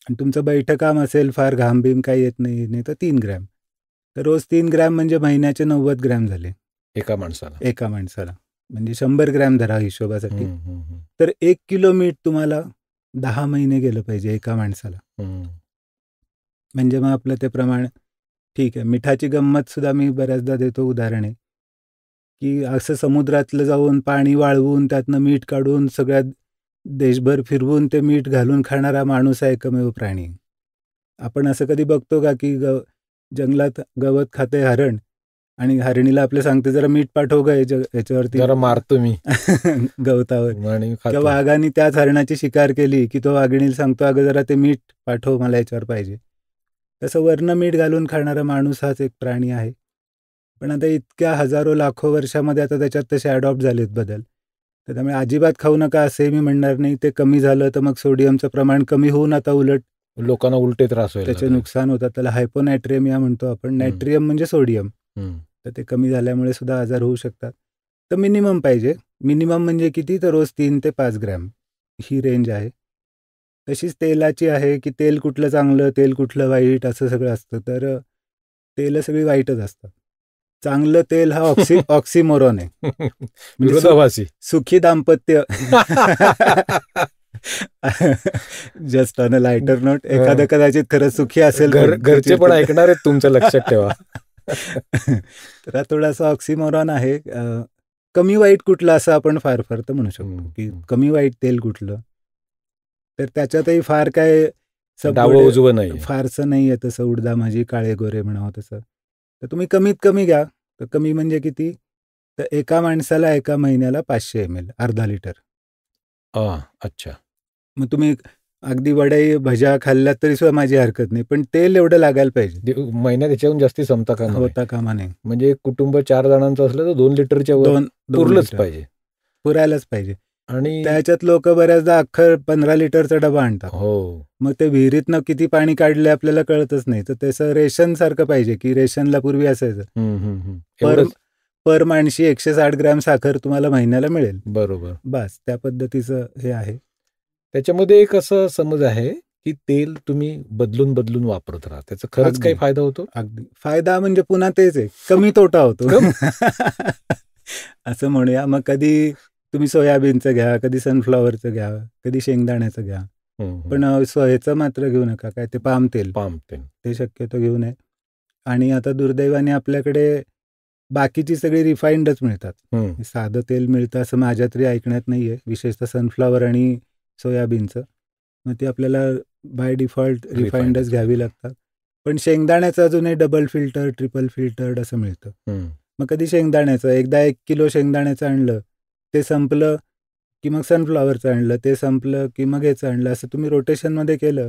आणि तुमचं बैठं काम असेल, फार घाम बीम काही येत नाही तर 3 ग्रॅम. तर रोज 3 ग्रॅम म्हणजे महिन्याचे 90 ग्रॅम झाले एका माणसाला. म्हणजे 100 ग्रॅम धरा हिशोबासाठी. तर 1 किलो मीठ तुम्हाला 10 महिने गेलं पाहिजे एका माणसाला. म्हणजे मग आपलं ते प्रमाण ठीक आहे. मिठाची गंमत सुद्धा मी बऱ्याचदा देतो उदाहरण आहे की असं समुद्रातलं जाऊन पाणी वाळवून त्यातनं मीठ काढून सगळ्यात देशभर फिरवून ते मीठ घालून खाणारा माणूस आहे एकमेव प्राणी. आपण असं कधी बघतो का की जंगलात गवत खाते हरण आणि हरणीला आपले सांगते जरा मीठ पाठव ग याच्यावरती, जरा मारतो मी गवतावर. किंवा वाघाने त्याच हरणाची शिकार केली की तो वाघिणीला सांगतो अगं जरा ते मीठ पाठव, मला याच्यावर पाहिजे. तसं वर्ण मीठ घालून खाणारा माणूस हाच एक प्राणी आहे. पण आता इतक्या हजारो लाखो वर्षामध्ये आता त्याच्यात तसे अडॉप्ट झालेत बदल. तर त्यामुळे अजिबात खाऊ नका असे मी म्हणणार नाही. ते कमी झालं तर मग सोडियमचं प्रमाण कमी होऊन आता उलट लोकांना उलटे त्रास होईल, त्याचे नुकसान होतात. त्याला हायपोनायट्रेमिया म्हणतो आपण. नायट्रियम म्हणजे सोडियम. तर ते कमी झाल्यामुळे सुद्धा आजार होऊ शकतात. तर मिनिमम पाहिजे. मिनिमम म्हणजे किती? तर रोज 3 ते 5 ग्रॅम ही रेंज आहे. तशीच तेलाची आहे, की तेल कुठलं चांगलं, तेल कुठलं वाईट असं सगळं असतं. तर तेलं सगळी वाईटच असतात. चांगलं तेल हा ऑक्सिमोरॉन आहे. म्हणजे विरोधाभासी. सुखी दाम्पत्य. Just on a lighter note. एखादं कदाचित खरंच सुखी असेल पण घरचे पण ऐकणार आहेत तुमचं, लक्षात ठेवा. तर हा थोडासा ऑक्सिमोरॉन आहे. कमी वाईट कुठलं असं आपण फार फार तर म्हणू शकतो, की कमी वाईट तेल कुठलं. तर त्याच्यातही फार काय डावं उजवं नाही, फारसं नाही आहे तसं. उडदा माझी काळे गोरे म्हणावं तसं. तर तुम्ही कमीत कमी घ्या. तर कमी म्हणजे किती? तर एका माणसाला एका महिन्याला 500 ml, अर्धा लिटर. अच्छा. मग तुम्ही अगदी वडे भज्या खाल्ल्यात तरी सुद्धा माझी हरकत नाही, पण तेल एवढं लागायला पाहिजे. महिन्यात याच्याहून जास्ती संपता का होता कामा नाही. म्हणजे कुटुंब 4 जणांचं असलं तर 2 लिटरच्या वर पुरलंच पाहिजे, पुरायलाच पाहिजे. आणि त्याच्यात लोक बऱ्याचदा अख्खं 15 लिटरचा डबा आणतात. हो, मग ते विहिरीतनं किती पाणी काढले आपल्याला कळतच नाही. तर त्याचं रेशन सारखं पाहिजे, की रेशनला पूर्वी असायचं पर माणशी 160 ग्रॅम साखर तुम्हाला महिन्याला मिळेल. बरोबर. बस त्या पद्धतीचं हे आहे. त्याच्यामध्ये एक असं समज आहे की तेल तुम्ही बदलून बदलून वापरत राहा, त्याचा खरंच काही फायदा होतो? अगदी फायदा म्हणजे पुन्हा तेच आहे, कमी तोटा होतो. असं म्हणूया. मग कधी तुम्ही सोयाबीनचं घ्या, कधी सनफ्लॉवरचं घ्या, कधी शेंगदाण्याचं घ्या, पण ह्याचं मात्र घेऊ नका, काय ते पाम तेल ते शक्यतो घेऊ नये. आणि आता दुर्दैवाने आपल्याकडे बाकीची सगळी रिफाईंडच मिळतात. साधं तेल मिळतं असं माझ्या तरी ऐकण्यात नाहीये, विशेषतः सनफ्लॉवर आणि सोयाबीनचं. मग ती आपल्याला बाय डिफॉल्ट रिफाईंडच घ्यावी लागतात. पण शेंगदाण्याचं अजूनही डबल फिल्टर, ट्रिपल फिल्टर्ड असं मिळतं. मग कधी शेंगदाण्याचं, एकदा 1 किलो शेंगदाण्याचं आणलं, ते संपलं की मग सनफ्लॉवरचं आणलं, ते संपलं की मग ह्याचं आणलं. असं तुम्ही रोटेशनमध्ये केलं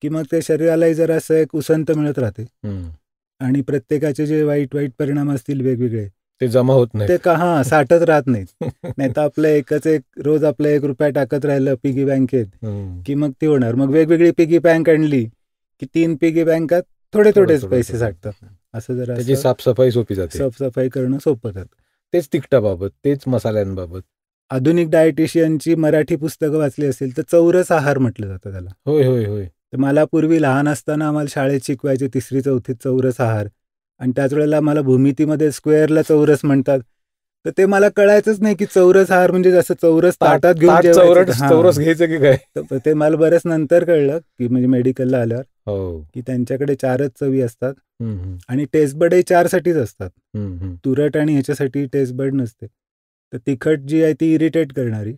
की मग ते शरीरालाही जरा असं एक उसंत मिळत राहते. आणि प्रत्येकाचे जे वाईट वाईट परिणाम असतील वेगवेगळे, ते जमा होत नाही, ते का साठत राहत नाहीत. नाही तर आपलं एक रोज आपलं 1 रुपया टाकत राहिलं पिगी बँकेत की मग ती होणार. मग वेगवेगळी पिगी बँक आणली की 3 पिगी बँकात थोडेच पैसे साठतात. असं जरा त्याची साफसफाई सोपी जाते. साफसफाई करणं सोपं जातं. तेच तिखटाबाबत, तेच मसाल्यांबाबत. आधुनिक डायटिशियनची मराठी पुस्तकं वाचली असेल तर चौरस आहार म्हटलं जातं त्याला. होय. तर मला पूर्वी लहान असताना आम्हाला शाळेत शिकवायचे 3री-4थीत चौरस आहार, आणि त्याच वेळेला मला भूमितीमध्ये स्क्वेअरला चौरस म्हणतात. तर ते मला कळायचंच नाही की चौरस आहार म्हणजे जसं चौरस ताटात घेऊन चौरस घ्यायचं की काय. तर ते मला बरंच नंतर कळलं की म्हणजे मेडिकलला आल्यावर की त्यांच्याकडे 4च चवी असतात आणि टेस्टबडही 4साठीच असतात. तुरट आणि ह्याच्यासाठी टेस्टबड नसते. तर तिखट जी आहे ती इरिटेट करणारी,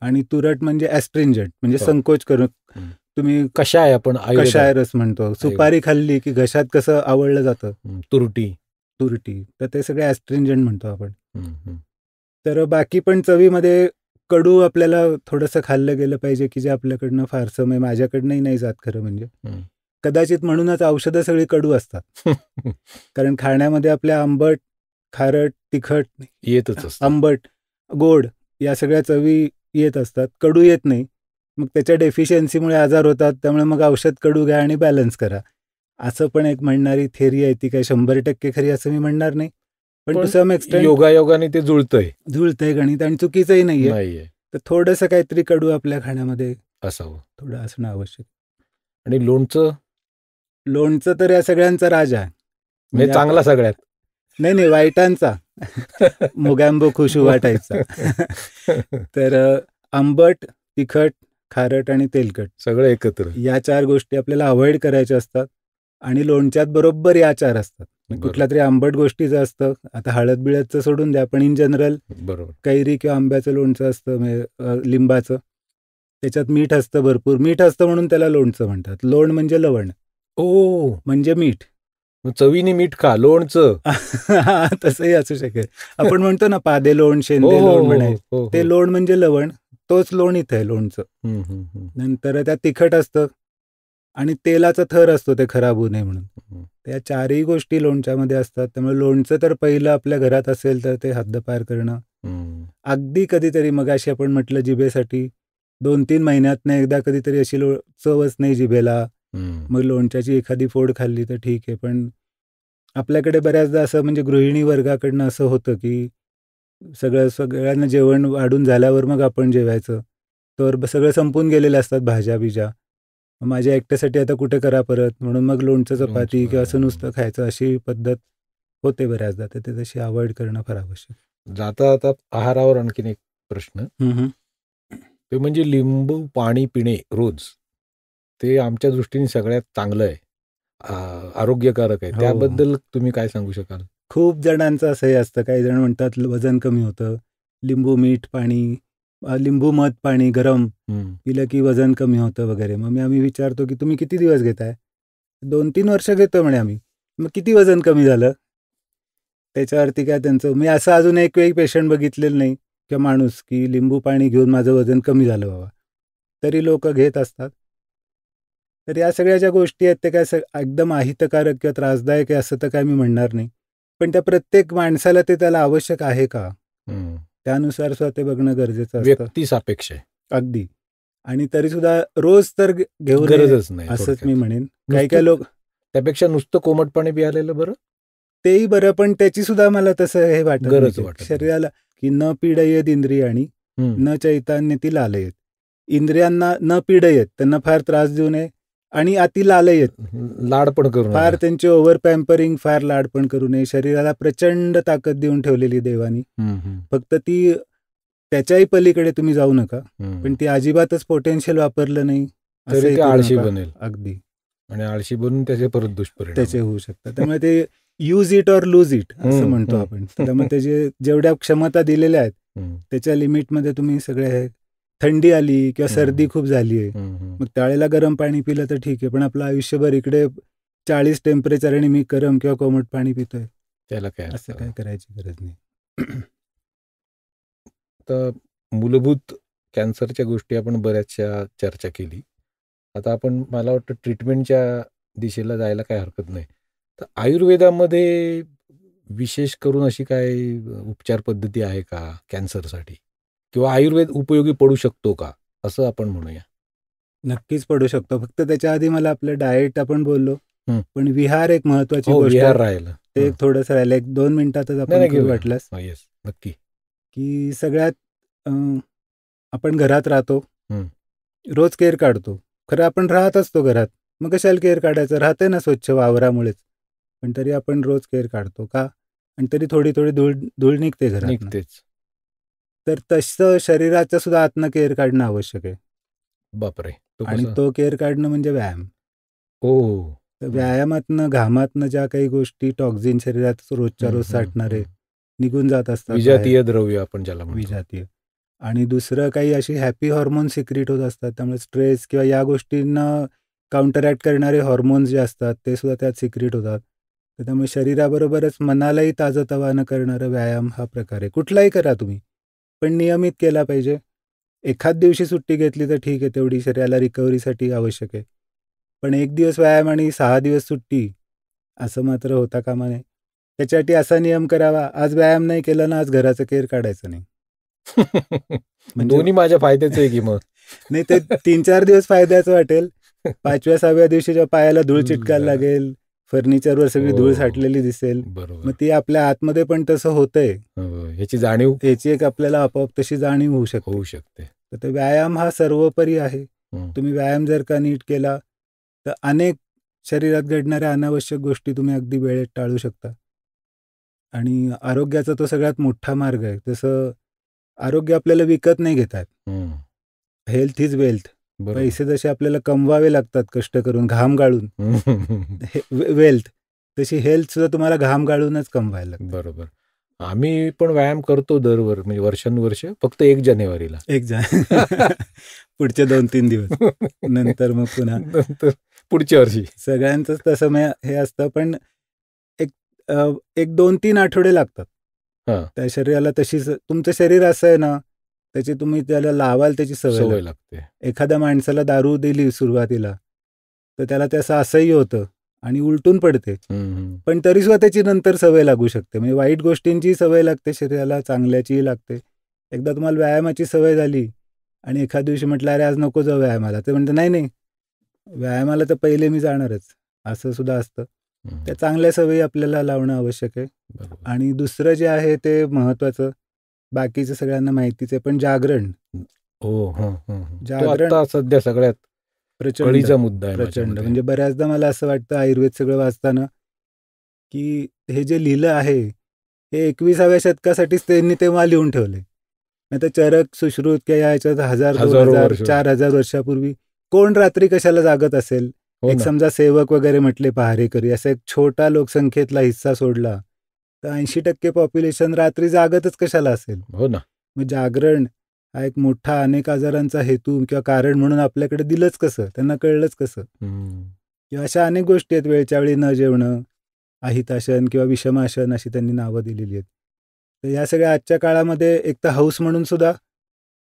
आणि तुरट म्हणजे ॲस्ट्रिंजंट म्हणजे संकोच करून. तुम्ही कशाय आपण कशाय रस म्हणतो. सुपारी खाल्ली की घशात कसं आवळलं जातं, तुरटी, तर ते सगळे ॲस्ट्रिंजंट म्हणतो आपण. तर बाकी पण चवीमध्ये कडू आपल्याला थोडंसं खाल्लं गेलं पाहिजे, की जे आपल्याकडनं फारसं, म्हणजे माझ्याकडनंही नाही जात खरं म्हणजे. कदाचित म्हणूनच औषधं सगळी कडू असतात. कारण खाण्यामध्ये आपल्या आंबट, खारट, तिखट येतच, आंबट, गोड या सगळ्या चवी येत असतात, कडू येत नाही. मग त्याच्या डेफिशियन्सीमुळे आजार होतात. त्यामुळे मग औषध कडू घ्या आणि बॅलन्स करा, असं पण एक म्हणणारी थेरी आहे. ती काही 100% खरी असं मी म्हणणार नाही, पण टू सम एक्सटेंट योगायोगाने ते जुळतंय गणित, आणि चुकीचंही नाहीये. तर थोडंसं काहीतरी कडू आपल्या खाण्यामध्ये असावं, थोडं असणं आवश्यक. आणि लोणचं तर या सगळ्यांचा राजा आहे, म्हणजे चांगला सगळ्यात नाही वाईटांचा. मोगॅम्बो खुशू वाटायचा. तर आंबट, तिखट, खारट आणि तेलकट सगळं एकत्र, या 4 गोष्टी आपल्याला अवॉइड करायच्या असतात. आणि लोणच्यात बरोबर या 4 असतात. कुठल्या तरी आंबट गोष्टीचं असतं, आता हळद बिळदचं सोडून द्या, पण इन जनरल बरोबर कैरी किंवा आंब्याचं लोणचं असतं, म्हणजे लिंबाचं, त्याच्यात मीठ असतं, भरपूर मीठ असतं म्हणून त्याला लोणचं म्हणतात. लोण म्हणजे लवण, म्हणजे मीठ. चवीने मीठ खा, लोणचं. तसंही असू शकेल. आपण म्हणतो ना पादे लोण, शेंदे लोण म्हणायचं, ते लोण म्हणजे लवण, तोच लोण इथं आहे लोणचं. नंतर त्यात तिखट असतं आणि तेलाचा थर असतो ते खराब होऊ नये म्हणून. त्या 4ही गोष्टी लोणच्यामध्ये असतात. त्यामुळे लोणचं तर पहिलं आपल्या घरात असेल तर ते हद्दपार करणं. अगदी कधीतरी, मग अशी आपण म्हटलं जिभेसाठी 2-3 महिन्यातनं एकदा कधीतरी अशी चवच नाही जिभेला, मग लोणच्याची एखादी फोड खाल्ली तर ठीक आहे. पण आपल्याकडे बऱ्याचदा असं म्हणजे गृहिणी वर्गाकडनं असं होतं की सगळ्यांना जेवण वाढून झाल्यावर मग आपण जेवायचं. तर सगळं संपून गेलेले असतात भाज्या बिज्या. माझ्या एकट्यासाठी आता कुठे करा परत, म्हणून मग लोणचं चपाती किंवा असं नुसतं खायचं अशी पद्धत होते बऱ्याचदा. तर ते तशी अवॉइड करणं फार आवश्यक. जाता जाता आहारावर आणखीन एक प्रश्न, ते म्हणजे लिंबू पाणी पिणे रोज, ते आमच्या दृष्टीने सगळ्यात चांगलं आहे, आरोग्यकारक आहे. त्याबद्दल तुम्ही काय सांगू शकाल? खूप जणांचं असंही असतं. काही जण म्हणतात वजन कमी होतं, लिंबू मीठ पाणी, लिंबू मध पाणी गरम पिलं की वजन कमी होतं वगैरे. मग आम्ही विचारतो की तुम्ही किती दिवस घेताय? 2-3 वर्ष घेतो म्हणे आम्ही. मग किती वजन कमी झालं? त्याच्यावरती काय त्यांचं, मी असं अजून एक वेळी पेशंट बघितलेलं नाही किंवा माणूस की लिंबू पाणी घेऊन माझं वजन कमी झालं बाबा, तरी लोक घेत असतात. तर या सगळ्या ज्या गोष्टी आहेत ते काय एकदम अहितकारक किंवा त्रासदायक आहे असं तर काय मी म्हणणार नाही, पण त्या प्रत्येक माणसाला ते त्याला आवश्यक आहे का, त्यानुसार सुद्धा ते बघणं गरजेचं असतं. व्यक्ती सापेक्ष आहे अगदी. आणि तरी सुद्धा रोज तर घेऊन गरजच नाही असंच मी म्हणेन. काही काही लोक त्यापेक्षा नुसतं कोमट पाणी प्यायलेलं बरं, तेही बरं, पण त्याची सुद्धा मला तसं हे गरज वाटत शरीराला की न पीडयेत इंद्रियाणी न चैतन्य ती लालयेत. इंद्रियांना न पीडयेत, त्यांना फार त्रास देऊ नये, आणि अति लालयेत, लाड पण करू नये, फार त्यांचे ओव्हर पॅम्परिंग, फार लाड पण करू नये. शरीराला प्रचंड ताकद देऊन ठेवलेली देवानी, फक्त ती त्याच्याही पलीकडे तुम्ही जाऊ नका. पण ती अजिबातच पोटेन्शियल वापरलं नाही तरी ते आळशी बनेल. अगदी. आणि आळशी बनून त्याचे परत दुष्परिणाम त्याचे होऊ शकतात. त्यामुळे ते use it or lose it असं म्हणतो आपण. त्यामुळे त्याचे जेवढ्या क्षमता दिलेल्या आहेत त्याच्या लिमिटमध्ये तुम्ही सगळे, थंडी आली किंवा सर्दी खूप झाली आहे, मग त्यावेळेला गरम पाणी पिलं तर ठीक आहे, पण आपलं आयुष्यभर इकडे 40 टेम्परेचर आणि मी गरम किंवा कोमट पाणी पितोय, त्याला काय असं काय करायची गरज नाही. तर मूलभूत कॅन्सरच्या गोष्टी आपण बऱ्याचशा चर्चा केली. आता आपण, मला वाटतं, ट्रीटमेंटच्या दिशेला जायला काय हरकत नाही. तर आयुर्वेदामध्ये विशेष करून अशी काय उपचार पद्धती आहे का कॅन्सरसाठी, किंवा आयुर्वेद उपयोगी पडू शकतो का, असं आपण म्हणूया? नक्कीच पडू शकतो. फक्त त्याच्या आधी मला आपलं डाएट आपण बोललो, पण विहार एक महत्वाची गोष्ट विहार राहिलं, ते थोडंसं राहिलं. 1-2 मिनिटातच आपण वाटलंस नक्की, की सगळ्यात आपण घरात राहतो, रोज केअर काढतो. खरं आपण राहत असतो घरात, मग कशाला केअर काढायचं, राहते ना स्वच्छ वावरामुळेच, पण तरी आपण रोज केअर काढतो का, आणि तरी थोडी थोडी धूळ निघते घरात. तर तसं शरीराचं सुद्धा आतनं केअर काढणं आवश्यक आहे. बापरे. आणि तो केअर काढणं म्हणजे व्यायाम. तर व्यायामातनं, घामातनं ज्या काही गोष्टी टॉक्झिन शरीरात रोजच्या रोज साठणारे निघून जात असतात, विजातीय द्रव्य आपण ज्याला म्हणतो, विजातीय, आणि दुसरं काही अशी हॅपी हॉर्मोन सिक्रेट होत असतात. त्यामुळे स्ट्रेस किंवा या गोष्टींना काउंटरॅक्ट करणारे हॉर्मोन्स जे असतात ते सुद्धा त्यात सिक्रेट होतात. तर त्यामुळे शरीराबरोबरच मनालाही ताजंतवानं करणारा व्यायाम हा प्रकार आहे. कुठलाही करा तुम्ही, पण नियमित केला पाहिजे. एखाद दिवशी सुट्टी घेतली तर ठीक आहे, तेवढी शरीराला रिकव्हरीसाठी आवश्यक आहे, पण 1 दिवस व्यायाम आणि 6 दिवस सुट्टी असं मात्र होता कामा नये. त्याच्यासाठी असा नियम करावा, आज व्यायाम नाही केला ना, आज घराचं केअर काढायचं नाही. म्हणजे दोन्ही माझ्या फायद्याचं आहे की मग नाही, ते 3-4 दिवस फायद्याचं वाटेल, 5व्या-6व्या दिवशीच्या पायाला धूळ चिटकायला लागेल, फर्निचरवर सगळी धूळ साठलेली दिसेल. मग ती आपल्या आतमध्ये पण तसं होतंय, ह्याची जाणीव, त्याची एक आपल्याला आपोआप तशी जाणीव होऊ शकते. तर ते व्यायाम हा सर्वोपरी आहे. तुम्ही व्यायाम जर का नीट केला तर अनेक शरीरात घडणाऱ्या अनावश्यक गोष्टी तुम्ही अगदी वेळेत टाळू शकता. आणि आरोग्याचा तो सगळ्यात मोठा मार्ग आहे. तसं आरोग्य आपल्याला विकत नाही घेतात. Health is wealth. पैसे जसे आपल्याला कमवावे लागतात कष्ट करून, घाम गाळून, वेल्थ, तशी हेल्थ सुद्धा तुम्हाला घाम गाळूनच कमवायला लागते. बरोबर. आम्ही पण व्यायाम करतो म्हणजे वर्षानुवर्ष, फक्त 1 जानेवारीला. पुढचे 2-3 दिवस नंतर मग पुन्हा पुढच्या वर्षी. सगळ्यांचंच तसं हे असतं, पण एक 2-3 आठवडे लागतात त्या शरीराला. तशीच तुमचं शरीर असं आहे ना, त्याची तुम्ही त्याला लावाल त्याची सवय लागते. एखाद्या माणसाला दारू दिली सुरुवातीला तर त्याला त्याचं असह्य होतं आणि उलटून पडते, पण तरी सुद्धा त्याची नंतर सवय लागू शकते. म्हणजे वाईट गोष्टींची सवय लागते शरीराला, चांगल्याचीही लागते. एकदा तुम्हाला व्यायामाची सवय झाली आणि एखाद दिवशी म्हटलं अरे आज नको जाऊ व्यायामाला, ते म्हणतं नाही व्यायामाला तर पहिले मी जाणारच, असं सुद्धा असतं. त्या चांगल्या सवयी आपल्याला लावणं आवश्यक आहे. आणि दुसरं जे आहे ते महत्त्वाचं, बाकीचं सगळ्यांना माहितीच आहे. पण जागरण हो. तो जागरण आता सध्या सगळ्यात प्रचंड कळीचा मुद्दा आहे प्रचंड माझ्यामध्ये. म्हणजे बऱ्याचदा मला असं वाटतं आयुर्वेद सगळं वाचताना की हे जे लिहिलं आहे हे 21व्या शतकासाठीच त्यांनी तेव्हा लिहून ठेवले. नाही तर चरक सुश्रुत किंवा याच्यात 1000, हजारो 2000, वर्ष. 4000 वर्षापूर्वी कोण रात्री कशाला जागत असेल. हो एक ना. समजा सेवक वगैरे म्हटले पहारेकरी, असा एक छोटा लोकसंख्येतला हिस्सा सोडला तर 80% पॉप्युलेशन रात्री जागतच कशाला असेल. हो ना. मग जागरण हा एक मोठा अनेक आजारांचा हेतू किंवा कारण म्हणून आपल्याकडे दिलंच कसं, त्यांना कळलंच कसं. किंवा अशा अनेक गोष्टी आहेत. वेळच्या वेळी न जेवणं, अहिताशन किंवा विषमाशन अशी त्यांनी नावं दिलेली आहेत. तर या सगळ्या आजच्या काळामध्ये एक तर हौस म्हणून सुद्धा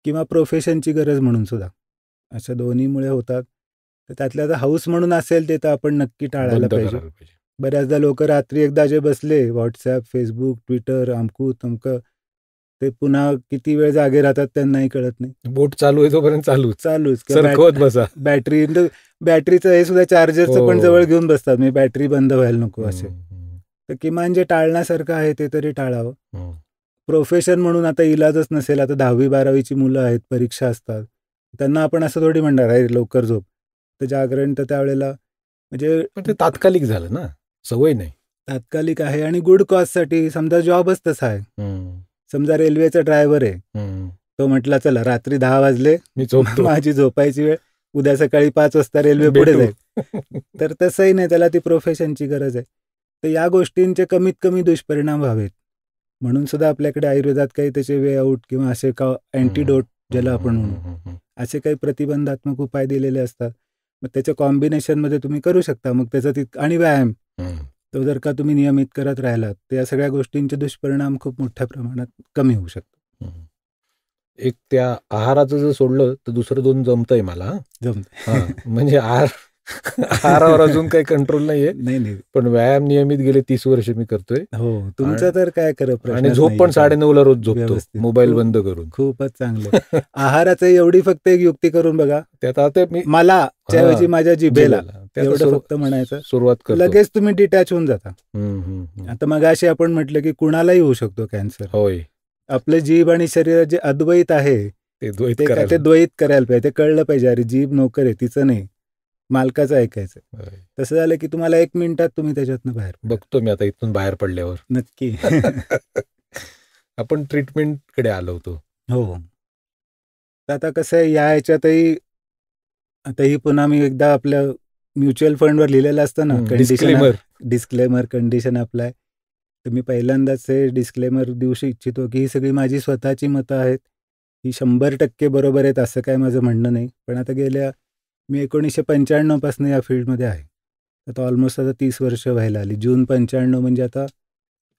किंवा प्रोफेशनची गरज म्हणून सुद्धा अशा दोन्हीमुळे होतात. तर त्यातल्या आता हौस म्हणून असेल ते तर आपण नक्की टाळायला बंद पाहिजे. करायला पाहिजे. बऱ्याचदा लोक रात्री एकदा जे बसले व्हॉट्सॲप, फेसबुक, ट्विटर, अमकू तमकं, ते पुन्हा किती वेळ जागे राहतात त्यांनाही कळत नाही. बोट चालू आहे तोपर्यंत चालूच किंवा सरकवत बसा. बॅटरीचं हे सुद्धा चार्जरचं पण हो. जवळ घेऊन बसतात. मी बॅटरी बंद व्हायला नको असे. हम्म. तर किमान जे टाळण्यासारखं आहे ते तरी टाळावं. हम्म. प्रोफेशन म्हणून आता इलाजच नसेल. आता 10वी-12वीची मुलं आहेत, परीक्षा असतात, त्यांना आपण असं थोडी म्हणणार आहे लवकर झोप. तर जागरण तर त्यावेळेला म्हणजे पण ते तात्कालिक झालं ना, सवय नाही. तात्कालिक आहे आणि गुड कॉजसाठी. समजा जॉबच तसा आहे. समजा रेल्वेचा ड्रायव्हर आहे, तो म्हटला चला रात्री 10 वाजले मी झोपतो, माझी झोपायची वेळ, उद्या सकाळी 5 वाजता रेल्वे पुढे जाईल. तर तसंही नाही, त्याला ती प्रोफेशनची गरज आहे. तर या गोष्टींचे कमीत कमी दुष्परिणाम व्हावेत म्हणून सुद्धा आपल्याकडे आयुर्वेदात काही त्याचे वे आउट किंवा असे का अँटीडोट ज्याला आपण म्हणू, असे काही प्रतिबंधात्मक उपाय दिलेले असतात. मग त्याच्या कॉम्बिनेशनमध्ये तुम्ही करू शकता. मग त्याचा आणि व्यायाम तो जर का तुम्ही नियमित करत राहिलात तर या सगळ्या गोष्टींचे दुष्परिणाम खूप मोठ्या प्रमाणात कमी होऊ शकतो. एक त्या आहाराचं जर सोडलं तर दुसरं 2 जमतंय मला. म्हणजे आहारावर अजून काही कंट्रोल नाहीये. नाही, पण व्यायाम नियमित गेले 30 वर्ष मी करतोय. हो, तुमचं तर काय करत आणि झोप पण 9:30ला रोज झोपतो, मोबाईल बंद करून. खूपच चांगलं. आहाराचं एवढी फक्त एक युक्ती करून बघा. त्यात आता मी मला त्याऐवजी माझ्या जिभेला एवढं फक्त म्हणायचं, सुरुवात करतो, लगेच तुम्ही डिटॅच होऊन जाता. आता मगाशी आपण म्हटलं की कुणालाही होऊ शकतो कॅन्सर. होय. आपलं जीभ आणि शरीर जे अद्वैत आहे ते द्वैत करायला पाहिजे. ते कळलं पाहिजे, अरे जीभ नोकर आहे, तिचं नाही, मालकाचं ऐकायचं. तसं झालं की तुम्हाला 1 मिनिटात तुम्ही त्याच्यातनं बाहेर बघतो. मी आता इथून बाहेर पडल्यावर नक्की. आपण ट्रीटमेंट कडे आलो होतो. हो. आता कसं आहे, या ह्याच्यातही आताही पुन्हा मी एकदा आपल्या म्युच्युअल फंडवर लिहिलेलं असतं ना, डिस्क्लेमर कंडिशन अप्लाय. तर मी पहिल्यांदाच हे डिस्क्लेमर देऊ इच्छितो की ही सगळी माझी स्वतःची मतं आहेत. ही 100% बरोबर आहेत असं काय माझं म्हणणं नाही. पण आता मी 1995 पासून या फील्डमध्ये आहे. आता ऑलमोस्ट आता 30 वर्ष व्हायला आली. जून 95 म्हणजे आता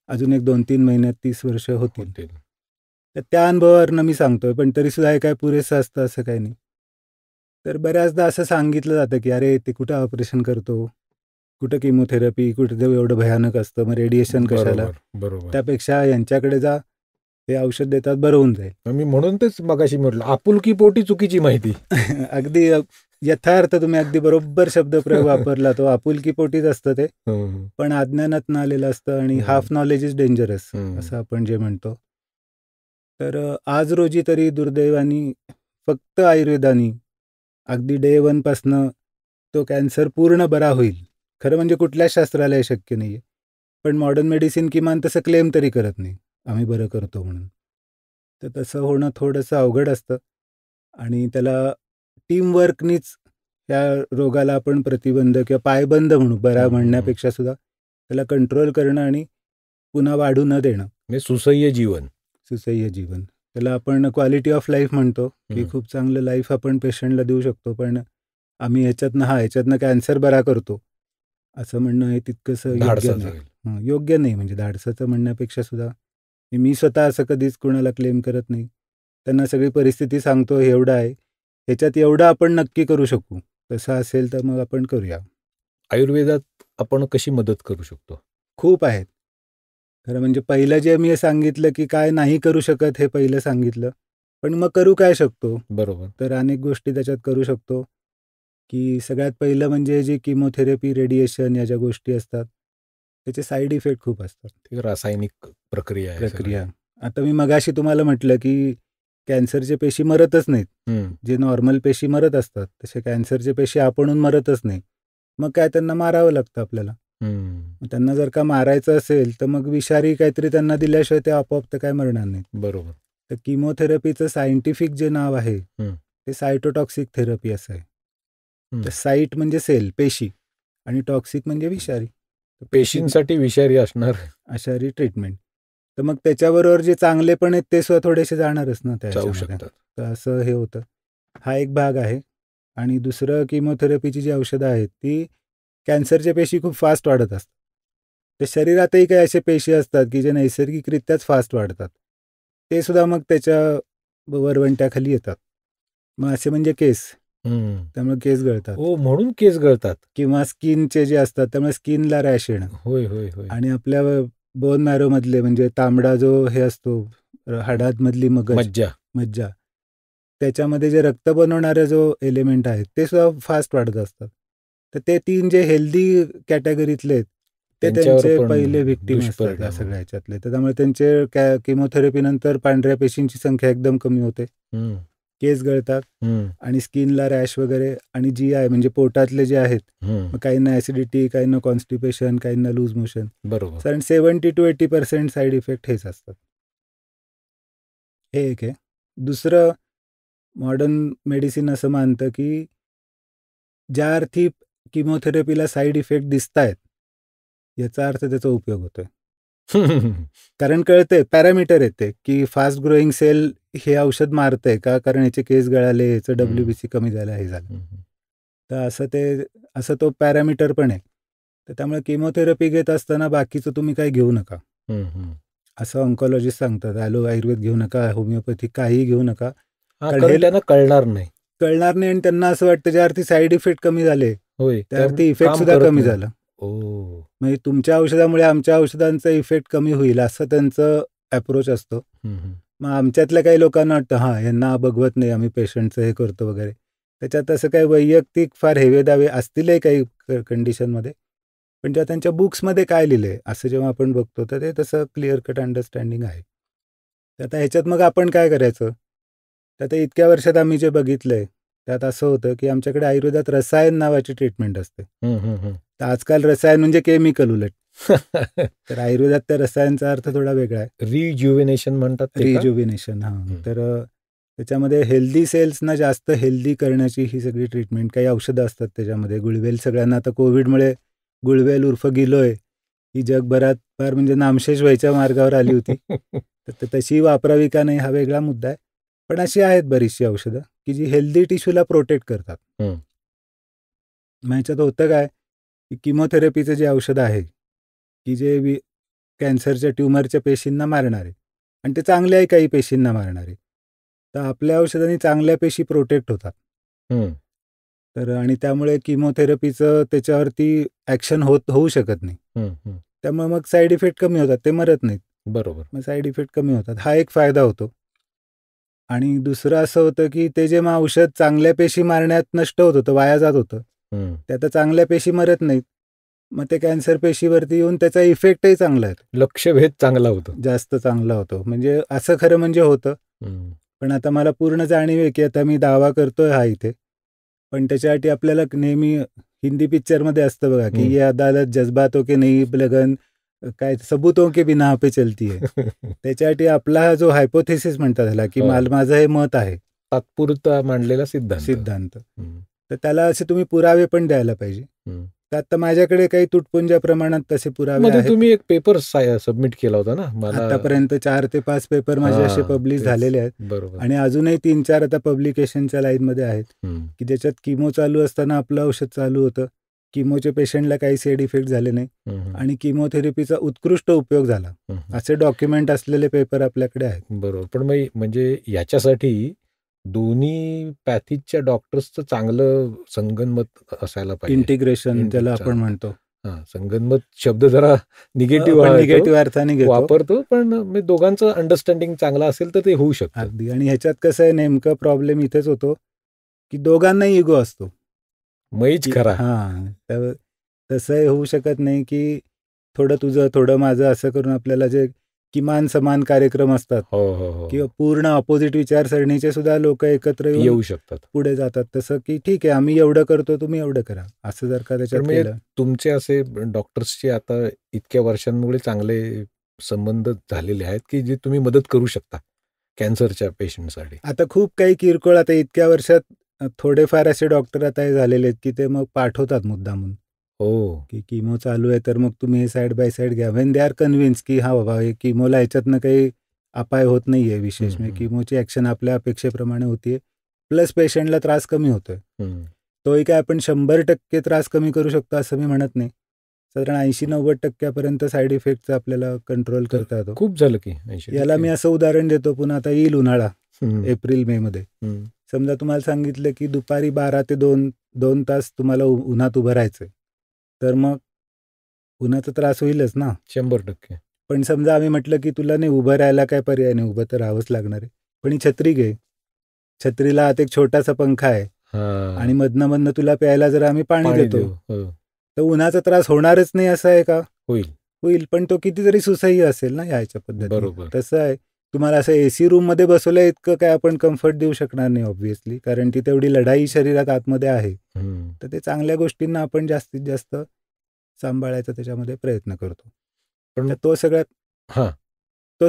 अजून एक 2-3 महिन्यात 30 वर्ष होतील. तर त्या अनुभवावरनं मी सांगतोय. पण तरीसुद्धा हे काय पुरेसं असतं असं काही नाही. तर बऱ्याचदा असं सांगितलं जातं की अरे ते कुठं ऑपरेशन करतो, कुठं किमोथेरपी, कुठं एवढं भयानक असतं, मग रेडिएशन कशाला, त्यापेक्षा यांच्याकडे जा, ते औषध देतात, बरं होऊन जाईल. मी म्हणून तेच मगाशी म्हटलं, आपुलकी पोटी चुकीची माहिती. अगदी यथार्थ तुम्ही अगदी बरोबर शब्दप्रयोग वापरला. तो आपुलकी पोटीच असतं ते, पण अज्ञानात न आलेलं असतं आणि हाफ नॉलेज इज डेंजरस असं आपण जे म्हणतो. तर आज रोजी तरी दुर्दैवानी फक्त आयुर्वेदानी अगदी डे 1 पासनं तो कॅन्सर पूर्ण बरा होईल. खरं म्हणजे कुठल्याच शास्त्राला हे शक्य नाही आहे. पण मॉडर्न मेडिसिन किमान तसं क्लेम तरी करत नाही, आम्ही बरं करतो म्हणून. तर तसं होणं थोडंसं अवघड असतं आणि त्याला टीमवर्कनीच या रोगाला आपण प्रतिबंध किंवा पायबंद म्हणू, बरा म्हणण्यापेक्षा सुद्धा त्याला कंट्रोल करणं आणि पुन्हा वाढू न देणं. सुसह्य जीवन, त्याला आपण क्वालिटी ऑफ लाईफ म्हणतो की खूप चांगलं लाईफ आपण पेशंटला देऊ शकतो. पण आम्ही ह्याच्यातनं कॅन्सर बरा करतो असं म्हणणं हे तितकंसं योग्य नाही. म्हणजे धाडसाचं म्हणण्यापेक्षा सुद्धा मी स्वतः असं कधीच कोणाला क्लेम करत नाही. त्यांना सगळी परिस्थिती सांगतो, हे एवढं आहे, ह्याच्यात एवढं आपण नक्की करू शकू, तसं असेल तर मग आपण करूया. आयुर्वेदात आपण कशी मदत करू शकतो? खूप आहेत. खरं म्हणजे पहिलं जे मी सांगितलं की काय नाही करू शकत हे पहिलं सांगितलं. पण मग करू काय शकतो? बरोबर. तर अनेक गोष्टी त्याच्यात करू शकतो. की सगळ्यात पहिलं म्हणजे जी किमोथेरपी, रेडिएशन या ज्या गोष्टी असतात त्याचे साईड इफेक्ट खूप असतात. रासायनिक प्रक्रिया. आता मी मगाशी तुम्हाला म्हटलं की कॅन्सरचे पेशी मरतच नाहीत. जे नॉर्मल पेशी मरत असतात तसे कॅन्सरचे पेशी आपणहून मरतच नाही. मग काय त्यांना मारावं लागतं आपल्याला. त्यांना जर का मारायचं असेल तर मग विषारी काहीतरी त्यांना दिल्याशिवाय ते आपोआप तर काय मरणार नाहीत. बरोबर. तर किमोथेरपीचं सायंटिफिक जे नाव आहे ते सायटोटॉक्सिक थेरपी असं आहे. तर साईट म्हणजे सेल, पेशी, आणि टॉक्सिक म्हणजे विषारी. पेशींसाठी विषारी असणार अशारी ट्रीटमेंट. तर मग त्याच्याबरोबर जे चांगले पण आहेत ते सुद्धा थोडेसे जाणारच ना जाऊ त्याच्यामध्ये. शकतात. तर असं हे होतं. हा एक भाग आहे. आणि दुसरं किमोथेरपीची जी औषधं आहेत ती कॅन्सरच्या पेशी खूप फास्ट वाढत असतात. तर शरीरातही काही असे पेशी असतात की जे नैसर्गिकरित्याच फास्ट वाढतात. ते सुद्धा मग त्याच्या वरवंट्याखाली येतात. मग असे म्हणजे केस. त्यामुळे केस गळतात. म्हणून केस गळतात. किंवा स्किनचे जे असतात त्यामुळे स्किनला रॅश येणं. होय होय होय. आणि आपल्या बोन मॅरो मधले म्हणजे तांबडा जो हे असतो हाडांमधली मज्जा, त्याच्यामध्ये जे रक्त बनवणारे जो एलिमेंट आहेत ते सुद्धा फास्ट वाढत असतात. तर ते 3 जे हेल्दी कॅटेगरीतले आहेत ते त्यांचे पहिले व्हिक्टिम असतात या सगळ्या ह्याच्यातले. तर त्यामुळे त्यांचे किमोथेरपी नंतर पांढऱ्या पेशींची संख्या एकदम कमी होते. केस गळतात आणि स्किनला रॅश वगैरे, आणि GI म्हणजे पोटातले जे आहेत, मग काहींना ॲसिडिटी, काहींना कॉन्स्टिपेशन, काहींना लूज मोशन. बरोबर. कारण 70 to 80% साईड इफेक्ट हेच असतात. हे एक आहे. दुसरं, मॉडर्न मेडिसिन असं मानतं की ज्या अर्थी किमोथेरपीला साईड इफेक्ट दिसत आहेत याचा अर्थ त्याचा उपयोग होतोय. कारण कळतंय, पॅरामीटर येते की फास्ट ग्रोईंग सेल हे औषध मारतंय का, कारण याचे केस गळाले, याचं WBC कमी झालं, हे झालं. तर असं तो पॅरामीटर पण आहे. तर त्यामुळे किमोथेरपी घेत असताना बाकीचं तुम्ही काही घेऊ नका असं ऑन्कॉलॉजिस्ट सांगतात. आयुर्वेद घेऊ नका, होमिओपॅथी काहीही घेऊ नका, कारण त्यांना कळणार नाही. आणि त्यांना असं वाटतं ज्या अर्थी साईड इफेक्ट कमी झाले त्या अर्थी इफेक्ट सुद्धा कमी झाला. म्हणजे तुमच्या औषधामुळे आमच्या औषधांचा इफेक्ट कमी होईल असं त्यांचं अप्रोच असतो. मग आमच्यातल्या काही लोकांना वाटतं यांना बघवत नाही आम्ही, पेशंटचं हे करतो वगैरे. त्याच्यात असं काही वैयक्तिक फार हेवेदावे असतीलही काही कंडिशनमध्ये, पण जेव्हा त्यांच्या बुक्समध्ये काय लिहिलंय असं जेव्हा आपण बघतो तर ते तसं क्लिअर कट अंडरस्टँडिंग आहे. तर आता ह्याच्यात मग आपण काय करायचं? तर आता इतक्या वर्षात आम्ही जे बघितलंय त्यात असं होतं की आमच्याकडे आयुर्वेदात रसायन नावाची ट्रीटमेंट असते. तर आजकाल रसायन म्हणजे केमिकल उलट. तर आयुर्वेदात त्या रसायनचा अर्थ थोडा वेगळा आहे. रिज्युव्हिनेशन म्हणतात. रिज्युव्हिनेशन. तर त्याच्यामध्ये हेल्दी सेल्सना जास्त हेल्दी करण्याची ही सगळी ट्रीटमेंट, काही औषधं असतात त्याच्यामध्ये. गुळवेल सगळ्यांना आता कोविडमुळे गुळवेल उर्फ गिलोय ही जगभरात फार म्हणजे नामशेष व्हायच्या मार्गावर आली होती. तर तशी वापरावी का नाही हा वेगळा मुद्दा आहे. पण अशी आहेत बरीचशी औषधं की जी हेल्दी टिश्यूला प्रोटेक्ट करतात. मग ह्याच्यात होतं काय की किमोथेरपीचं जे औषध आहे की जे कॅन्सरच्या ट्युमरच्या पेशींना मारणारे, आणि ते चांगल्याही काही पेशींना मारणारे, तर आपल्या औषधांनी चांगल्या पेशी प्रोटेक्ट होतात. तर आणि त्यामुळे किमोथेरपीचं त्याच्यावरती ॲक्शन होऊ शकत नाही. त्यामुळे मग साईड इफेक्ट कमी होतात, ते मरत नाहीत. बरोबर. मग साईड इफेक्ट कमी होतात, हा एक फायदा होतो. आणि दुसरं असं होतं की ते जे मग औषध चांगल्या पेशी मारण्यात नष्ट होत होतं, वाया जात होतं, ते आता चांगल्या पेशी मरत नाहीत. मग ते कॅन्सर पेशीवरती येऊन त्याचा इफेक्टही चांगला आहे, लक्षभेद चांगला होतो, जास्त चांगला होतो. म्हणजे असं खरं म्हणजे होतं. पण आता मला पूर्ण जाणीव आहे की आता मी दावा करतोय हा इथे, पण त्याच्यासाठी आपल्याला नेहमी हिंदी पिक्चरमध्ये असतं बघा की ये अदालत जज्बातों के नहीं लगन, काय सबूतों के बिना पे चलती आहे. त्याच्यासाठी आपला हा जो हायपोथेसिस म्हणतात त्याला की माझं हे मत आहे, तात्पुरता मांडलेला सिद्धांत. तर त्याला असे तुम्ही पुरावे पण द्यायला पाहिजे. तर आता माझ्याकडे काही तुटपुंज्या प्रमाणात तसे पुरावे आहेत. तुम्ही एक पेपर सबमिट केला होता ना? आतापर्यंत 4 ते 5 पेपर माझे असे पब्लिश झालेले आहेत. बरोबर. आणि अजूनही 3-4 आता पब्लिकेशनच्या लाईनमध्ये आहेत की ज्याच्यात किमो चालू असताना आपलं औषध चालू होतं, किमोच्या पेशंटला काही साईड इफेक्ट झाले नाही आणि किमोथेरपीचा उत्कृष्ट उपयोग झाला, असे डॉक्युमेंट असलेले पेपर आपल्याकडे आहेत. बरोबर. पण म्हणजे याच्यासाठी दोन्ही पॅथीच्या डॉक्टर्सचं चांगलं संगनमत असायला पाहिजे. इंटिग्रेशन त्याला आपण म्हणतो. संगनमत शब्द जरा निगेटिव्ह अर्थाने वापरतो, पण दोघांचं अंडरस्टँडिंग चांगलं असेल तर ते होऊ शकतं. अगदी. आणि ह्याच्यात कसं आहे, नेमका प्रॉब्लेम इथेच होतो की दोघांनाही इगो असतो. मैच खरा. तसंही होऊ शकत नाही की थोडं तुझं थोडं माझं असं करून आपल्याला जे किमान समान कार्यक्रम असतात हो हो हो किंवा पूर्ण ऑपोजिट विचारसरणीचे सुद्धा लोक एकत्र येऊन येऊ शकतात. पुढे जातात. तसं की ठीक आहे, आम्ही एवढं करतो, तुम्ही एवढं करा, असं जर का त्याच्यात पण म्हणजे केलं. तुमचे असे डॉक्टर्सचे आता इतक्या वर्षांमुळे चांगले संबंध झालेले आहेत की जे तुम्ही मदत करू शकता कॅन्सरच्या पेशंटसाठी. आता खूप काही किरकोळ, आता इतक्या वर्षात थोडेफार असे डॉक्टर आता हे झालेले आहेत की ते मग पाठवतात मुद्दामून हो. की किमो चालू आहे, तर मग तुम्ही हे साईड बाय साईड घ्या. वेन दे आर कन्व्हिन्स की हा बाबा, हे किमोला ह्याच्यातनं काही अपाय होत नाहीये विशेष, म्हणजे किमोची ॲक्शन आपल्या अपेक्षेप्रमाणे होतीये, प्लस पेशंटला त्रास कमी होतोय. तोही काय आपण 100% त्रास कमी करू शकतो असं मी म्हणत नाही. साधारण 80-90% साईड इफेक्टचा आपल्याला कंट्रोल करता येतो. खूप झालं की 80. याला मी असं उदाहरण देतो, पुन्हा आता येईल उन्हाळा एप्रिल मे मध्ये. समजा तुम्हाला सांगितलं की दुपारी 12 ते 2 तास तुम्हाला उन्हात उभं राहायचंय, तर मग उन्हाचा त्रास होईलच ना. 100%. पण समजा आम्ही म्हटलं की तुला नाही उभं राहायला काय पर्याय नाही, उभं तर राहावंच लागणार आहे, पण ही छत्री घे, छत्रीला आत एक छोटासा पंखा आहे आणि मधनं मधनं तुला प्यायला जर आम्ही पाणी देतो, तर उन्हाचा त्रास होणारच नाही असं आहे का? होईल, पण तो कितीतरी सुसह्य असेल ना याच्या पद्धतीने. तसं आहे, तुम्हाला असं एसी रूम मध्ये बसवलं इतकं काय आपण कम्फर्ट देऊ शकणार नाही ऑब्व्हियसली, कारण ती तेवढी लढाई शरीरात आतमध्ये आहे. तर ते चांगल्या गोष्टींना आपण जास्तीत जास्त सांभाळायचा त्याच्यामध्ये प्रयत्न करतो. पण तो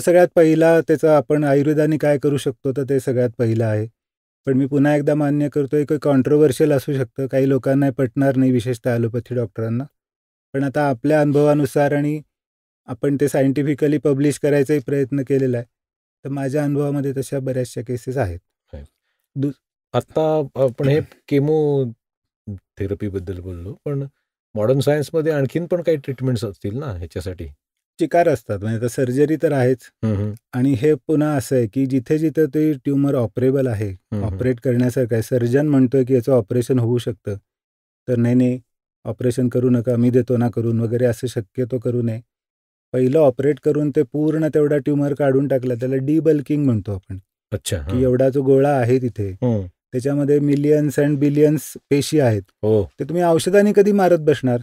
सगळ्यात पहिला त्याचा आपण आयुर्वेदाने काय करू शकतो, तर ते सगळ्यात पहिलं आहे. पण मी पुन्हा एकदा मान्य करतोय की कॉन्ट्रोवर्शियल असू शकतं, काही लोकांना पटणार नाही, विशेषतः ॲलोपॅथी डॉक्टरांना. पण आता आपल्या अनुभवानुसार आणि आपण ते सायंटिफिकली पब्लिश करायचाही प्रयत्न केलेला आहे, तर माझ्या अनुभवामध्ये तशा बऱ्याचशा केसेस आहेत. आता आपण हे केमो थेरपीबद्दल बोललो, पण मॉडर्न सायन्समध्ये आणखीन पण काही ट्रीटमेंट्स असतील ना ह्याच्यासाठी? चिकार असतात, म्हणजे आता सर्जरी तर आहेच, आणि हे पुन्हा असं आहे की जिथे जिथे ते ट्यूमर ऑपरेबल आहे, ऑपरेट करण्यासारखं आहे, सर्जन म्हणतोय की याचं ऑपरेशन होऊ शकतं, तर नाही ऑपरेशन करू नका, मी देतो ना करून वगैरे, असं शक्यतो करू नये. पहिलं ऑपरेट करून ते पूर्ण तेवढा ट्यूमर काढून टाकला, त्याला डिबल्किंग म्हणतो आपण. अच्छा. की एवढा जो गोळा आहे तिथे, त्याच्यामध्ये मिलियन्स अँड बिलियन्स पेशी आहेत, ते तुम्ही औषधाने कधी मारत बसणार?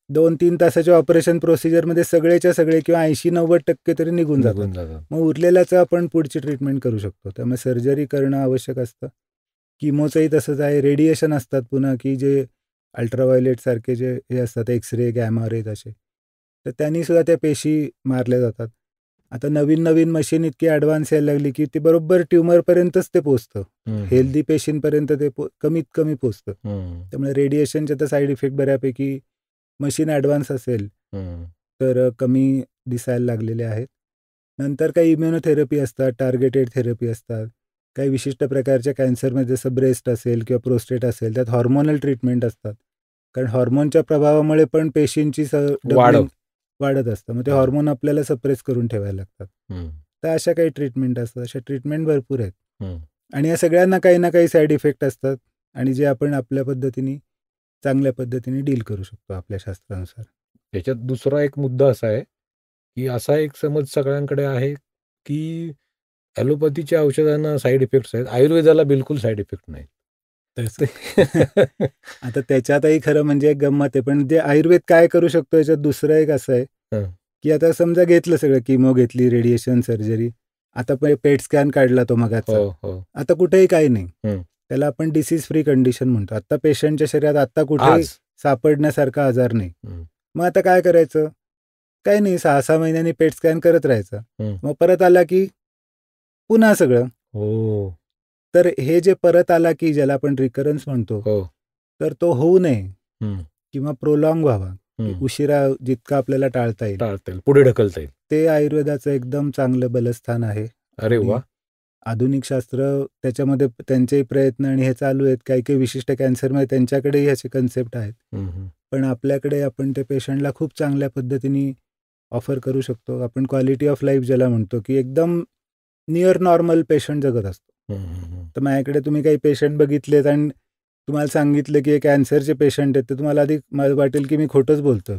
2-3 तासाच्या ऑपरेशन प्रोसिजरमध्ये सगळेच्या सगळे किंवा 80-90% तरी निघून जातात. मग उरलेल्याचं आपण पुढची ट्रीटमेंट करू शकतो. त्यामुळे सर्जरी करणं आवश्यक असतं. किमोचंही तसंच आहे. रेडिएशन असतात पुन्हा, की जे अल्ट्राव्हायोलेट सारखे जे हे असतात, एक्स-रे, गॅमा रे असे, तर त्यांनी सुद्धा त्या पेशी मारल्या जातात. आता नवीन मशीन इतकी ॲडव्हान्स यायला लागली की ती बरोबर ट्यूमरपर्यंतच ते पोचतं. हेल्दी पेशींपर्यंत ते कमीत कमी पोचतं. त्यामुळे रेडिएशनचे तर साईड इफेक्ट बऱ्यापैकी मशीन ॲडव्हान्स असेल तर कमी दिसायला लागलेले आहेत. नंतर काही इम्युनोथेरपी असतात, टार्गेटेड थेरपी असतात. काही विशिष्ट प्रकारच्या कॅन्सरमध्ये जसं ब्रेस्ट असेल किंवा प्रोस्टेट असेल, त्यात हॉर्मोनल ट्रीटमेंट असतात. कारण हॉर्मोनच्या प्रभावामुळे पण पेशींची वाढत असतं, मग ते हॉर्मोन आपल्याला सप्रेस करून ठेवायला लागतात. तर अशा काही ट्रीटमेंट असतात, अशा ट्रीटमेंट भरपूर आहेत. आणि या सगळ्यांना काही ना काही साईड इफेक्ट असतात, आणि जे आपण आपल्या पद्धतीने चांगल्या पद्धतीने डील करू शकतो आपल्या शास्त्रानुसार. त्याच्यात दुसरा एक मुद्दा असा आहे की असा एक समज सगळ्यांकडे आहे की ॲलोपॅथीच्या औषधांना साईड इफेक्ट्स आहेत, आयुर्वेदाला बिलकुल साईड इफेक्ट नाही. आता त्याच्यातही खरं म्हणजे एक गंमत आहे, पण जे आयुर्वेद काय करू शकतो याच्यात दुसरं एक असं आहे की आता समजा घेतलं सगळं, किमो घेतली, रेडिएशन, सर्जरी, आता पेट स्कॅन काढला तो मगाचा, आता कुठेही काही नाही, त्याला आपण डिसीज फ्री कंडिशन म्हणतो. आता पेशंटच्या शरीरात आता कुठेही सापडण्यासारखा आजार नाही. मग आता काय करायचं? काही नाही, 6-6 महिन्यांनी पेट स्कॅन करत राहायचं. मग परत आला की पुन्हा सगळं. तर हे जे परत आला की ज्याला आपण रिकरन्स म्हणतो, तर तो होऊ नये किंवा प्रोलॉंग व्हावा, उशिरा जितका आपल्याला टाळता येईल, पुढे ढकलता येईल, ते आयुर्वेदाचं एकदम चांगलं बलस्थान आहे. अरे वा. आधुनिक शास्त्र त्याच्यामध्ये त्यांचेही प्रयत्न आणि हे चालू आहेत. काही काही विशिष्ट कॅन्सरमध्ये त्यांच्याकडेही ह्याचे कन्सेप्ट आहेत. पण आपल्याकडे आपण ते पेशंटला खूप चांगल्या पद्धतीने ऑफर करू शकतो. आपण क्वालिटी ऑफ लाईफ ज्याला म्हणतो, की एकदम नियर नॉर्मल पेशंट जगत असतो. तर माझ्याकडे तुम्ही काही पेशंट बघितलेत आणि तुम्हाला सांगितलं की हे कॅन्सरचे पेशंट आहेत, तर तुम्हाला आधी वाटेल की मी खोटंच बोलतोय.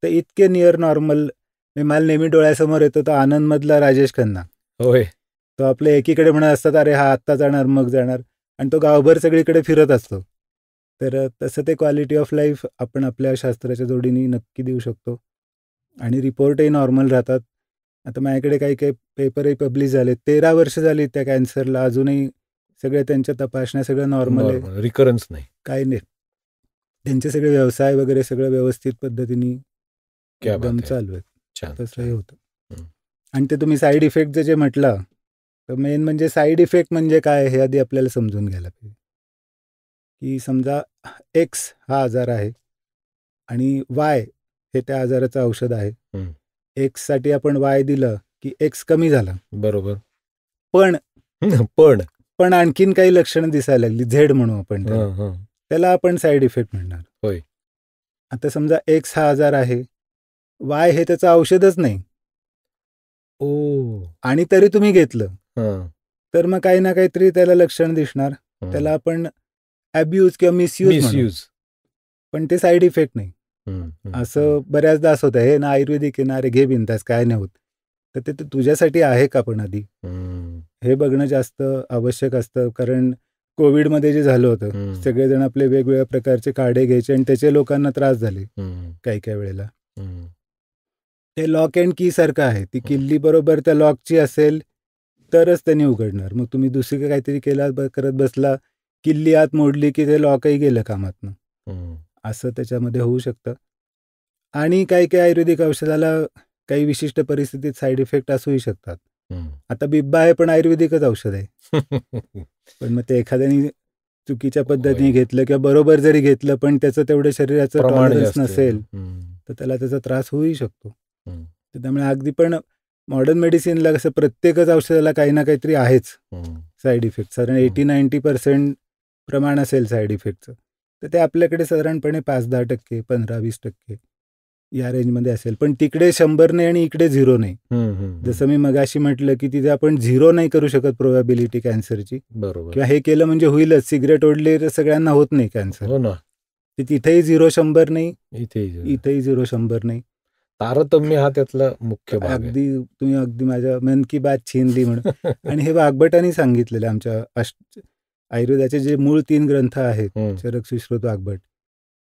तर इतके नियर नॉर्मल, मला नेहमी डोळ्यासमोर येतो तो आनंदमधला राजेश खन्ना. होय. तो आपल्या एकीकडे म्हणत असतात, अरे हा आत्ता जाणार मग जाणार, आणि तो गावभर सगळीकडे फिरत असतो. तर तसं ते क्वालिटी ऑफ लाईफ आपण आपल्या शास्त्राच्या जोडीने नक्की देऊ शकतो, आणि रिपोर्टही नॉर्मल राहतात. आता माझ्याकडे काही काही पेपरही पब्लिश झाले, 13 वर्ष झाली त्या कॅन्सरला, अजूनही सगळ्या त्यांच्या तपासण्या सगळं नॉर्मल आहे, रिकरन्स नाही. काही नाही. त्यांचे सगळे व्यवसाय वगैरे सगळं व्यवस्थित पद्धतीने क्या एकदम बात है. चालू आहे. छान तसंही छान. होतं. हं. आणि ते तुम्ही साईड इफेक्टचं जे म्हटलं, तर मेन म्हणजे साईड इफेक्ट म्हणजे काय हे आधी आपल्याला समजून घ्यायला पाहिजे. की समजा एक्स हा आजार आहे आणि वाय हे त्या आजाराचं औषध आहे. हं. एक्ससाठी आपण वाय दिलं की एक्स कमी झाला, बरोबर. पण पण पण आणखीन काही लक्षणं दिसायला लागली, झेड म्हणू आपण त्याला, हं, हं. त्याला आपण साईड इफेक्ट म्हणणार. होय. आता समजा एक्स हा आजार आहे, वाय हे त्याचं औषधच नाही ओ. आणि तरी तुम्ही घेतलं, हं. तर मग काही ना काहीतरी त्याला लक्षण दिसणार. हं. त्याला आपण ॲब्यूज किंवा मिसयूज म्हणू, मिसयूज. पण ते साईड इफेक्ट नाही. हं, हं, असं बऱ्याचदा असं होतं, हे ना आयुर्वेदिक आहे ना, अरे घे बिनधास्त, काय नाही होत. तर ते तुझ्यासाठी आहे का पण आधी हं. हे बघणं जास्त आवश्यक असतं. कारण कोविडमध्ये जे झालं होतं, हं. सगळेजण आपले वेगवेगळ्या प्रकारचे काढे घ्यायचे आणि त्याचे लोकांना त्रास झाले हं. काही काही वेळेला. हं. ते लॉक अँड की सारखं आहे. ती किल्ली बरोबर त्या लॉकची असेल तरच त्यांनी उघडणार. मग तुम्ही दुसरी काहीतरी करत बसला, किल्ली आत मोडली की ते लॉकही गेलं कामातनं. हं. असं त्याच्यामध्ये होऊ शकतं. आणि काही काही आयुर्वेदिक औषधाला काही विशिष्ट परिस्थितीत साईड इफेक्ट असूही शकतात. हं. आता बिब्बा आहे पण आयुर्वेदिकच औषध आहे. पण मग ते एखाद्याने चुकीच्या पद्धतीने होय. घेतलं किंवा बरोबर जरी घेतलं पण त्याचं तेवढं शरीराचं प्रमाण टॉलरन्स जास्त आहे. नसेल, हं. तर त्याला त्याचा त्रास होऊही शकतो. हं. तर त्यामुळे अगदी पण मॉडर्न मेडिसिनला कसं प्रत्येकच औषधाला काही ना काहीतरी आहेच हं. Side effect. साधारण 80-90% प्रमाण असेल साईड इफेक्टचं. तर ते आपल्याकडे साधारणपणे 5-10%, 15-20% या रेंजमध्ये असेल. पण तिकडे 100 नाही आणि इकडे 0 नाही. हं, हं, जसं मी मगाशी म्हटलं की तिथे आपण 0 नाही करू शकत प्रोबॅबिलिटी कॅन्सरची, बरोबर. किंवा हे केलं म्हणजे होईलच, सिगरेट ओढले तर सगळ्यांना होत नाही कॅन्सर. हो ना. तर तिथेही 0-100 नाही, इथेही इथेही 0-100 नाही. तारतम्य हा त्यातला मुख्य भाग आहे. अगदी तुम्ही अगदी माझ्या मन की बात छीनली म्हणून. आणि हे वाग्भटांनी सांगितलेलं आमच्या आयुर्वेदाचे जे मूळ 3 ग्रंथ आहेत, हं. चरक, सुश्रुत, वाग्भट,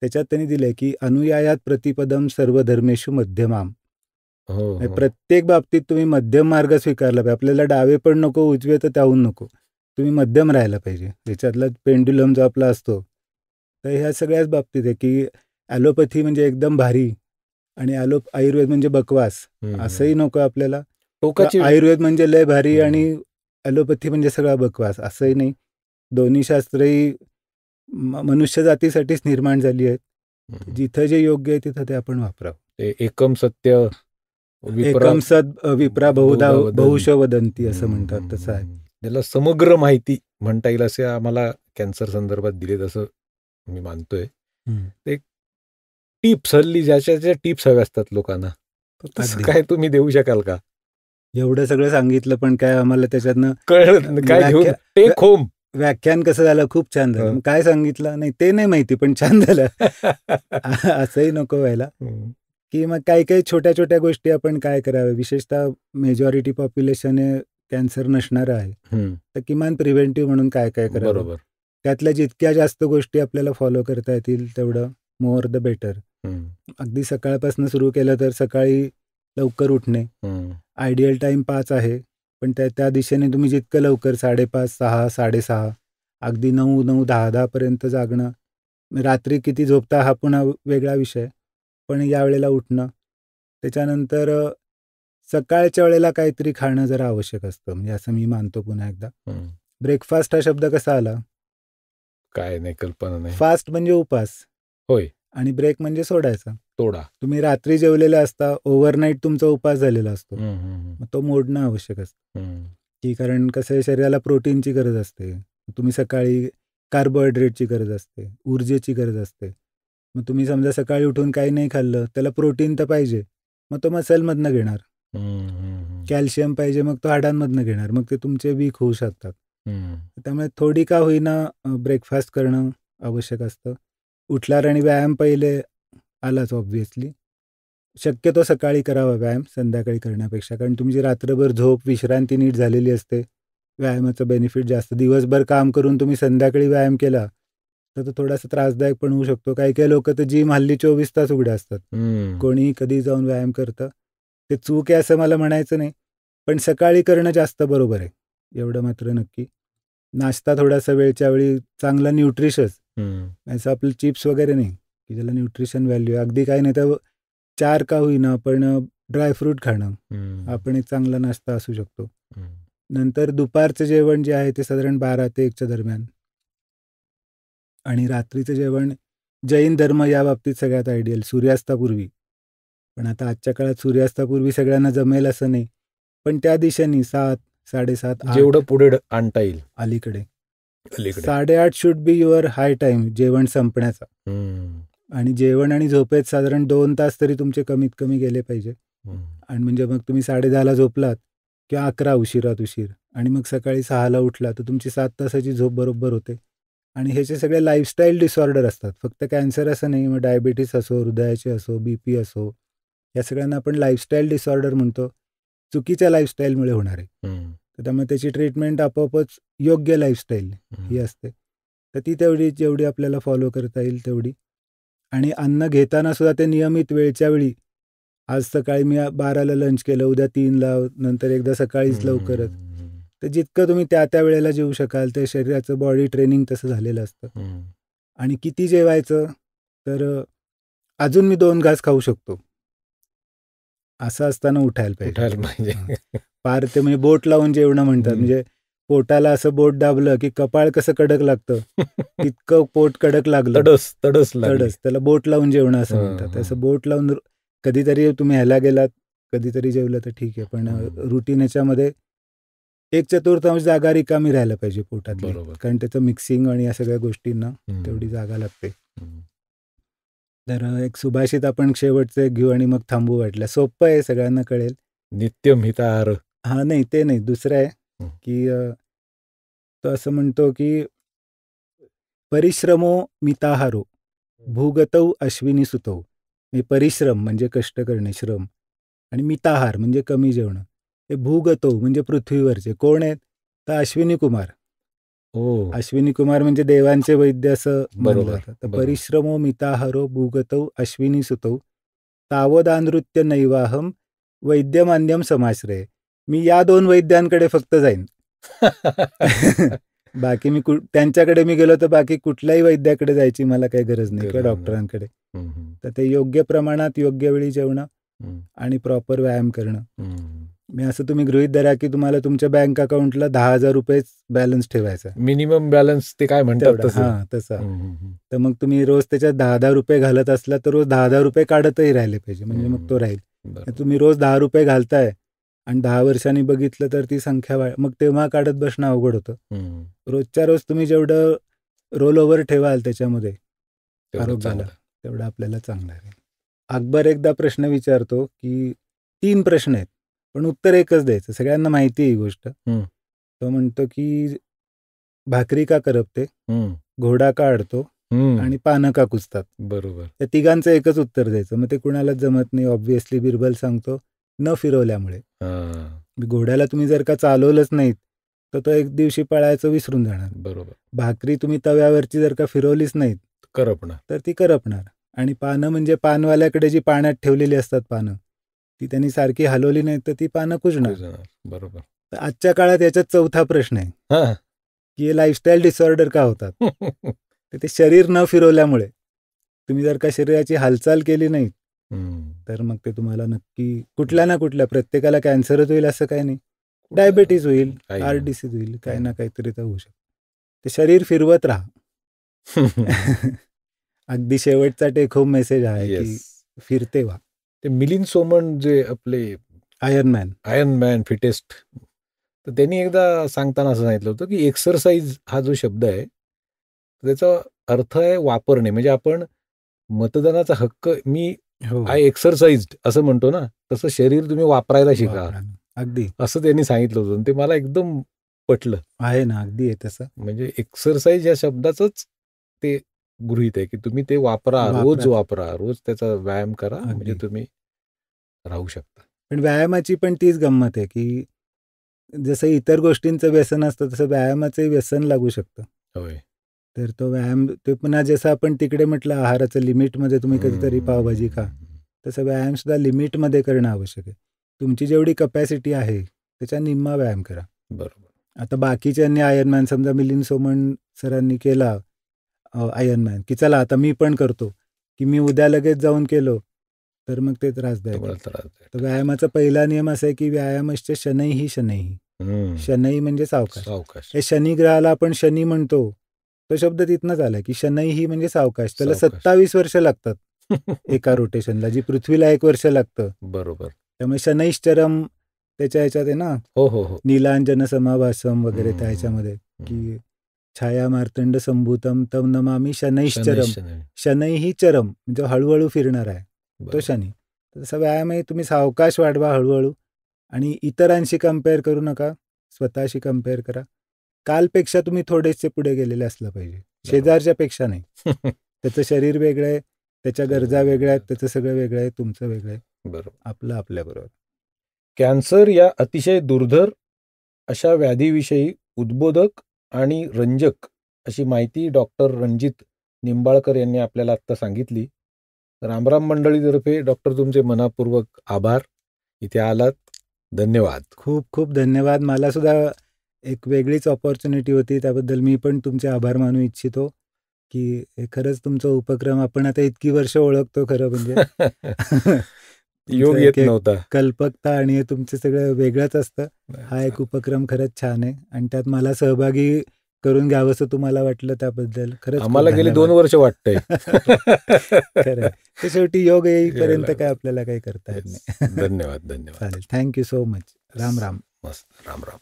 त्याच्यात त्यांनी दिलंय की अनुयायात प्रतिपदम सर्व धर्मेषु मध्यमाम. हो, हो. प्रत्येक बाबतीत तुम्ही मध्यम मार्ग स्वीकारला पाहिजे. आपल्याला डावे पण नको, उजवे तर त्याहून नको. तुम्ही मध्यम राहायला पाहिजे. याच्यातला पेंड्युलम जो आपला असतो, तर ह्या सगळ्याच बाबतीत आहे की ॲलोपॅथी म्हणजे एकदम भारी आणि आयुर्वेद म्हणजे बकवास हं, असंही हं. नको आपल्याला. टोकाची आयुर्वेद म्हणजे लय भारी हं. आणि ॲलोपॅथी म्हणजे सगळा बकवास असंही नाही. दोन्ही शास्त्रही मनुष्य जातीसाठीच निर्माण झाली आहेत. हं. जिथं जे योग्य आहे तिथं ते आपण वापरावं. ते एकम सत्य विप्रा एकम सद विप्रा बहुधा बहुधा बहुश वदंती असं हं, म्हणतात, हं, तसं आहे. हं. त्याला समग्र माहिती म्हणता येईल असे आम्हाला कॅन्सर संदर्भात दिलेत असं मी मानतोय. ते टिप्स हल्ली ज्याच्या टिप्स हव्या असतात लोकांना, तर तसं अगदी. काय तुम्ही देऊ शकाल का? एवढं सगळं सांगितलं पण काय आम्हाला त्याच्यातनं कळलं काय घेऊन टेक होम व्याख्यान कसं झालं, खूप छान झालं. हं. मग काय सांगितलं नाही ते नाही माहिती, पण छान झालं. असंही नको व्हायला. हं. की मग काही काही छोट्या छोट्या गोष्टी आपण काय कराव्या, विशेषतः मेजॉरिटी पॉप्युलेशन हे कॅन्सर नसणारं आहे, हं. तर किमान प्रिव्हेंटिव्ह म्हणून काय काय करावं. बरोबर. त्यातल्या जितक्या जास्त गोष्टी आपल्याला फॉलो करता येतील तेवढं मोर द बेटर. हं. अगदी सकाळपासून सुरू केलं तर सकाळी लवकर उठणे. हं. आयडियल टाईम 5 आहे, पण त्या दिशेने तुम्ही जितकं लवकर 5:30, 6, 6:30, अगदी 9, 9, 10 पर्यंत जागणं. रात्री किती झोपता हा पुन्हा वेगळा विषय, पण यावेळेला उठणं. त्याच्यानंतर सकाळच्या वेळेला काहीतरी खाणं जरा आवश्यक असतं, म्हणजे असं मी मानतो पुन्हा एकदा. हं. ब्रेकफास्ट हा शब्द कसा आला? काय नाही, कल्पना नाही. फास्ट म्हणजे उपास होय. आणि ब्रेक म्हणजे सोडायचा. तोडा. तुम्ही रात्री जेवलेले असता, ओव्हरनाईट तुमचा उपास झालेला असतो, हं, हं, मग तो मोडणं आवश्यक असतं. हं. की कारण कसं आहे, शरीराला प्रोटीनची गरज असते. तुम्ही सकाळी कार्बोहायड्रेटची गरज असते, ऊर्जेची गरज असते. मग तुम्ही समजा सकाळी उठून काही नाही खाल्लं, त्याला प्रोटीन तर पाहिजे, मग तो मसलमधनं घेणार. हं, हं, कॅल्शियम पाहिजे, मग तो हाडांमधनं घेणार. मग ते तुमचे वीक होऊ शकतात. हं. त्यामुळे थोडी का होईना ब्रेकफास्ट करणं आवश्यक असतं. उठल्यावर आणि व्यायाम पहिले आलाच ऑब्व्हियसली. शक्यतो सकाळी करावा व्यायाम संध्याकाळी करण्यापेक्षा, कारण तुमची रात्रभर झोप, विश्रांती नीट झालेली असते. व्यायामाचं बेनिफिट जास्त. दिवसभर काम करून तुम्ही संध्याकाळी व्यायाम केला तर तो थोडासा त्रासदायक पण होऊ शकतो. काही काही लोक तर जिम हल्ली 24 तास उघड्या असतात. हं. कोणीही कधी जाऊन व्यायाम करतं. ते चूक आहे असं मला म्हणायचं नाही, पण सकाळी करणं जास्त बरोबर आहे, एवढं मात्र नक्की. नाश्ता थोडासा वेळच्या वेळी चांगला न्यूट्रिशस, असं आपलं चिप्स वगैरे नाही, की ज्याला न्यूट्रिशन व्हॅल्यू आहे. अगदी काही नाही तर 4 का होईना पण ड्रायफ्रूट खाणं हा पण एक चांगला नाश्ता असू शकतो. नंतर दुपारचं जेवण जे आहे ते साधारण 12 ते 1च्या दरम्यान, आणि रात्रीचं जेवण जैन धर्म या बाबतीत सगळ्यात आयडियल सूर्यास्तापूर्वी. पण आता आजच्या काळात सूर्यास्तापूर्वी सगळ्यांना जमेल असं नाही, पण त्या दिशेने 7, 7:30, 8 जेवढं पुढे आणता येईल अलीकडे. अलीकडे 8:30 should be your high time जेवण संपण्याचा. आणि जेवण आणि झोपेत साधारण 2 तास तरी तुमचे कमीत कमी गेले पाहिजे. आणि म्हणजे मग तुम्ही 10:30ला झोपलात किंवा 11 उशिरात उशीर आणि मग सकाळी 6ला उठला तर तुमची 7 तासाची झोप बरोबर होते. आणि ह्याचे सगळे लाईफस्टाईल डिसऑर्डर असतात, फक्त कॅन्सर असं नाही, मग डायबिटीस असो, हृदयाचे असो, BP असो, या सगळ्यांना आपण लाईफस्टाईल डिसऑर्डर म्हणतो, चुकीच्या लाईफस्टाईलमुळे होणार आहे. तर त्यामुळे त्याची ट्रीटमेंट आपोआपच योग्य लाईफस्टाईल ही असते. तर ती तेवढी जेवढी आपल्याला फॉलो करता येईल तेवढी. आणि अन्न घेताना सुद्धा ते नियमित वेळच्या वेळी. आज सकाळी मी 12ला लंच केलं, उद्या 3ला, नंतर एकदा सकाळीच लवकरच. तर जितकं तुम्ही त्या वेळेला जेवू शकाल, ते शरीराचं बॉडी ट्रेनिंग तसं झालेलं असतं. आणि किती जेवायचं, तर अजून मी 2 घास खाऊ शकतो असं असताना उठायला पाहिजे. फार ते म्हणजे बोट लावून जेवणं म्हणतात, म्हणजे पोटाला असं बोट दाबलं की कपाळ कसं कडक लागतं तितकं पोट कडक लागलं, तडस त्याला बोट लावून जेवणं असं म्हणतात. असं बोट लावून कधीतरी तुम्ही ह्याला गेलात, कधीतरी जेवलं तर ठीक आहे, पण रुटीन ह्याच्यामध्ये 1/4 जागा रिकामी राहायला पाहिजे पोटातली, कारण त्याचं मिक्सिंग आणि या सगळ्या गोष्टींना तेवढी जागा लागते. तर एक सुभाषित आपण शेवटचं घेऊ आणि मग थांबू वाटलं. सोपं आहे, सगळ्यांना कळेल. नित्यम हिताहार. हा नाही, ते नाही, दुसरं आहे की तो असं म्हणतो की परिश्रमो मिताहारो भूगतौ अश्विनी सुतौ. परिश्रम म्हणजे कष्ट करणे, श्रम, आणि मिताहार म्हणजे कमी जेवण. ते भूगतौ म्हणजे पृथ्वीवरचे कोण आहेत, तर अश्विनी कुमार. अश्विनी कुमार म्हणजे देवांचे वैद्य असं म्हणलं जातं. तर परिश्रमो मिताहारो भूगतौ अश्विनी सुतौ तावदानृत्य नैवाहम वैद्यमान्यम समाश्रय. मी या 2 वैद्यांकडे फक्त जाईन. बाकी मी त्यांच्याकडे मी गेलो तर बाकी कुठल्याही वैद्याकडे जायची मला काही गरज नाही, किंवा डॉक्टरांकडे. तर ते योग्य प्रमाणात योग्य वेळी जेवणं आणि प्रॉपर व्यायाम करणं. मी असं तुम्ही गृहीत धरा की तुम्हाला तुमच्या बँक अकाउंटला 10,000 रुपये बॅलन्स ठेवायचा, मिनिमम बॅलन्स ते काय म्हणतात तसा. तर मग तुम्ही रोज त्याच्यात 10,000 रुपये घालत असला तर रोज 10,000 रुपये काढतही राहिले पाहिजे, म्हणजे मग तो राहील. तुम्ही रोज 10 रुपये घालताय आणि 10 वर्षांनी बघितलं तर ती संख्या मग तेव्हा काढत बसणं अवघड होतं. रोजच्या रोज तुम्ही जेवढं रोल ओव्हर ठेवाल त्याच्यामध्ये आरोग्याला, तेवढं आपल्याला चांगलं आहे. अकबर एकदा प्रश्न विचारतो की 3 प्रश्न आहेत पण उत्तर एकच द्यायचं, सगळ्यांना माहिती आहे ही गोष्ट. तो म्हणतो की भाकरी का करपते, घोडा का अडतो आणि पानं का कुचतात. बरोबर. त्या तिघांचं एकच उत्तर द्यायचं. मग ते कुणालाच जमत नाही. ऑब्व्हियसली बिरबल सांगतो न फिरवल्यामुळे. घोड्याला तुम्ही जर का चालवलंच नाहीत तर तो एक दिवशी पळायचं विसरून जाणार. बरोबर. भाकरी तुम्ही तव्यावरची जर का फिरवलीच नाहीत करपणार, तर ती करपणार. आणि पानं म्हणजे पानवाल्याकडे जी पाण्यात ठेवलेली असतात पानं, ती त्यांनी सारखी हलवली नाही तर ती पानं कुजणार. बरोबर. तर आजच्या काळात याच्यात चौथा प्रश्न आहे की हे लाईफस्टाईल डिसऑर्डर का होतात. तर ते शरीर न फिरवल्यामुळे. तुम्ही जर का शरीराची हालचाल केली नाही तर मग ते तुम्हाला नक्की कुठल्या ना कुठल्या, प्रत्येकाला कॅन्सरच होईल असं काही नाही, डायबिटीज होईल, हार्ट डिसीज होईल, काही ना काहीतरी तर होऊ शकतं. ते शरीर फिरवत राहा. अगदी शेवटचा टेक होम मेसेज आहे की फिरते व्हा. ते मिलिंद सोमण जे आपले आयर्न मॅन फिटेस्ट, तर त्यांनी एकदा सांगताना असं सांगितलं होतं की एक्सरसाइज हा जो शब्द आहे त्याचा अर्थ आहे वापरणे. म्हणजे आपण मतदानाचा हक्क मी आय एक्सरसाइज्ड असं म्हणतो ना, तसं शरीर तुम्ही वापरायला शिका, अगदी असं त्यांनी सांगितलं होतं. ते मला एकदम पटलं. आहे ना, अगदी आहे तसं. म्हणजे एक्सरसाइज या शब्दाचंच ते गृहीत आहे की तुम्ही ते वापरा, रोज वापरा, रोज त्याचा व्यायाम करा, म्हणजे तुम्ही राहू शकता. पण व्यायामाची पण तीच गंमत आहे की जसं इतर गोष्टींचं व्यसन असतं तसं व्यायामाचंही व्यसन लागू शकतं. होय. तर तो व्यायाम ते पुन्हा जसं आपण तिकडे म्हटलं आहाराचं लिमिटमध्ये तुम्ही कधीतरी पावभाजी खा, तसं व्यायाम सुद्धा लिमिटमध्ये करणं आवश्यक आहे. तुमची जेवढी कपॅसिटी आहे त्याच्या निम्मा व्यायाम करा. बरोबर. आता बाकीच्यांनी आयर्नमॅन, समजा मिलिंद सोमण सरांनी केला आयर्नमॅन, की चला आता मी पण करतो, की मी उद्या लगेच जाऊन केलो तर मग ते त्रासदायक. तर व्यायामाचा पहिला नियम असा आहे की व्यायामश्च शनैः शनैः. शनैः म्हणजे सावकाश. हे शनिग्रहाला आपण शनी म्हणतो, तो शब्द तिथनंच आलाय की शनैः म्हणजे सावकाश. त्याला 27 वर्ष लागतात एका रोटेशनला, जी पृथ्वीला 1 वर्ष लागतं. बरोबर. त्यामुळे शनैश्चरम त्याच्या ह्याच्यात आहे ना, हो. नीलांजन समाभासम वगैरे त्या ह्याच्यामध्ये, की छाया मार्तंड संभूतम तम नमामी शनैश्चरम. शनैः चरम म्हणजे हळूहळू फिरणार आहे तो शनी. तसा व्यायामही तुम्ही सावकाश वाढवा हळूहळू, आणि इतरांशी कम्पेअर करू नका, स्वतःशी कम्पेअर करा. कालपेक्षा तुम्ही थोडेसे पुढे गेलेले असलं पाहिजे, शेजारच्या पेक्षा नाही. त्याचं शरीर वेगळं आहे, त्याच्या गरजा वेगळ्या आहेत, त्याचं सगळं वेगळं आहे, तुमचं वेगळं आहे. बरोबर. आपलं आपल्याबरोबर. कॅन्सर या अतिशय दुर्धर अशा व्याधीविषयी उद्बोधक आणि रंजक अशी माहिती डॉक्टर रणजित निंबाळकर यांनी आपल्याला आत्ता सांगितली. रामराम मंडळीतर्फे डॉक्टर तुमचे मनापूर्वक आभार. इथे आलात, धन्यवाद. खूप खूप धन्यवाद. मला सुद्धा एक वेगळीच ऑपॉर्च्युनिटी होती, त्याबद्दल मी पण तुमचे आभार मानू इच्छितो, की हे खरंच तुमचा उपक्रम आपण आता इतकी वर्ष ओळखतो, खरं म्हणजे योग येत नव्हता. कल्पकता आणि हे तुमचं सगळं वेगळंच असतं. हा एक उपक्रम खरंच छान आहे, आणि त्यात मला सहभागी करून घ्यावं असं तुम्हाला वाटलं, त्याबद्दल खरंच आम्हाला गेली 2 वर्ष वाटतंय. खरं ते शेवटी योग येईपर्यंत काय आपल्याला काही करता येत नाही. धन्यवाद. चालेल, thank you so much. Ram Ram. मस्त. राम राम.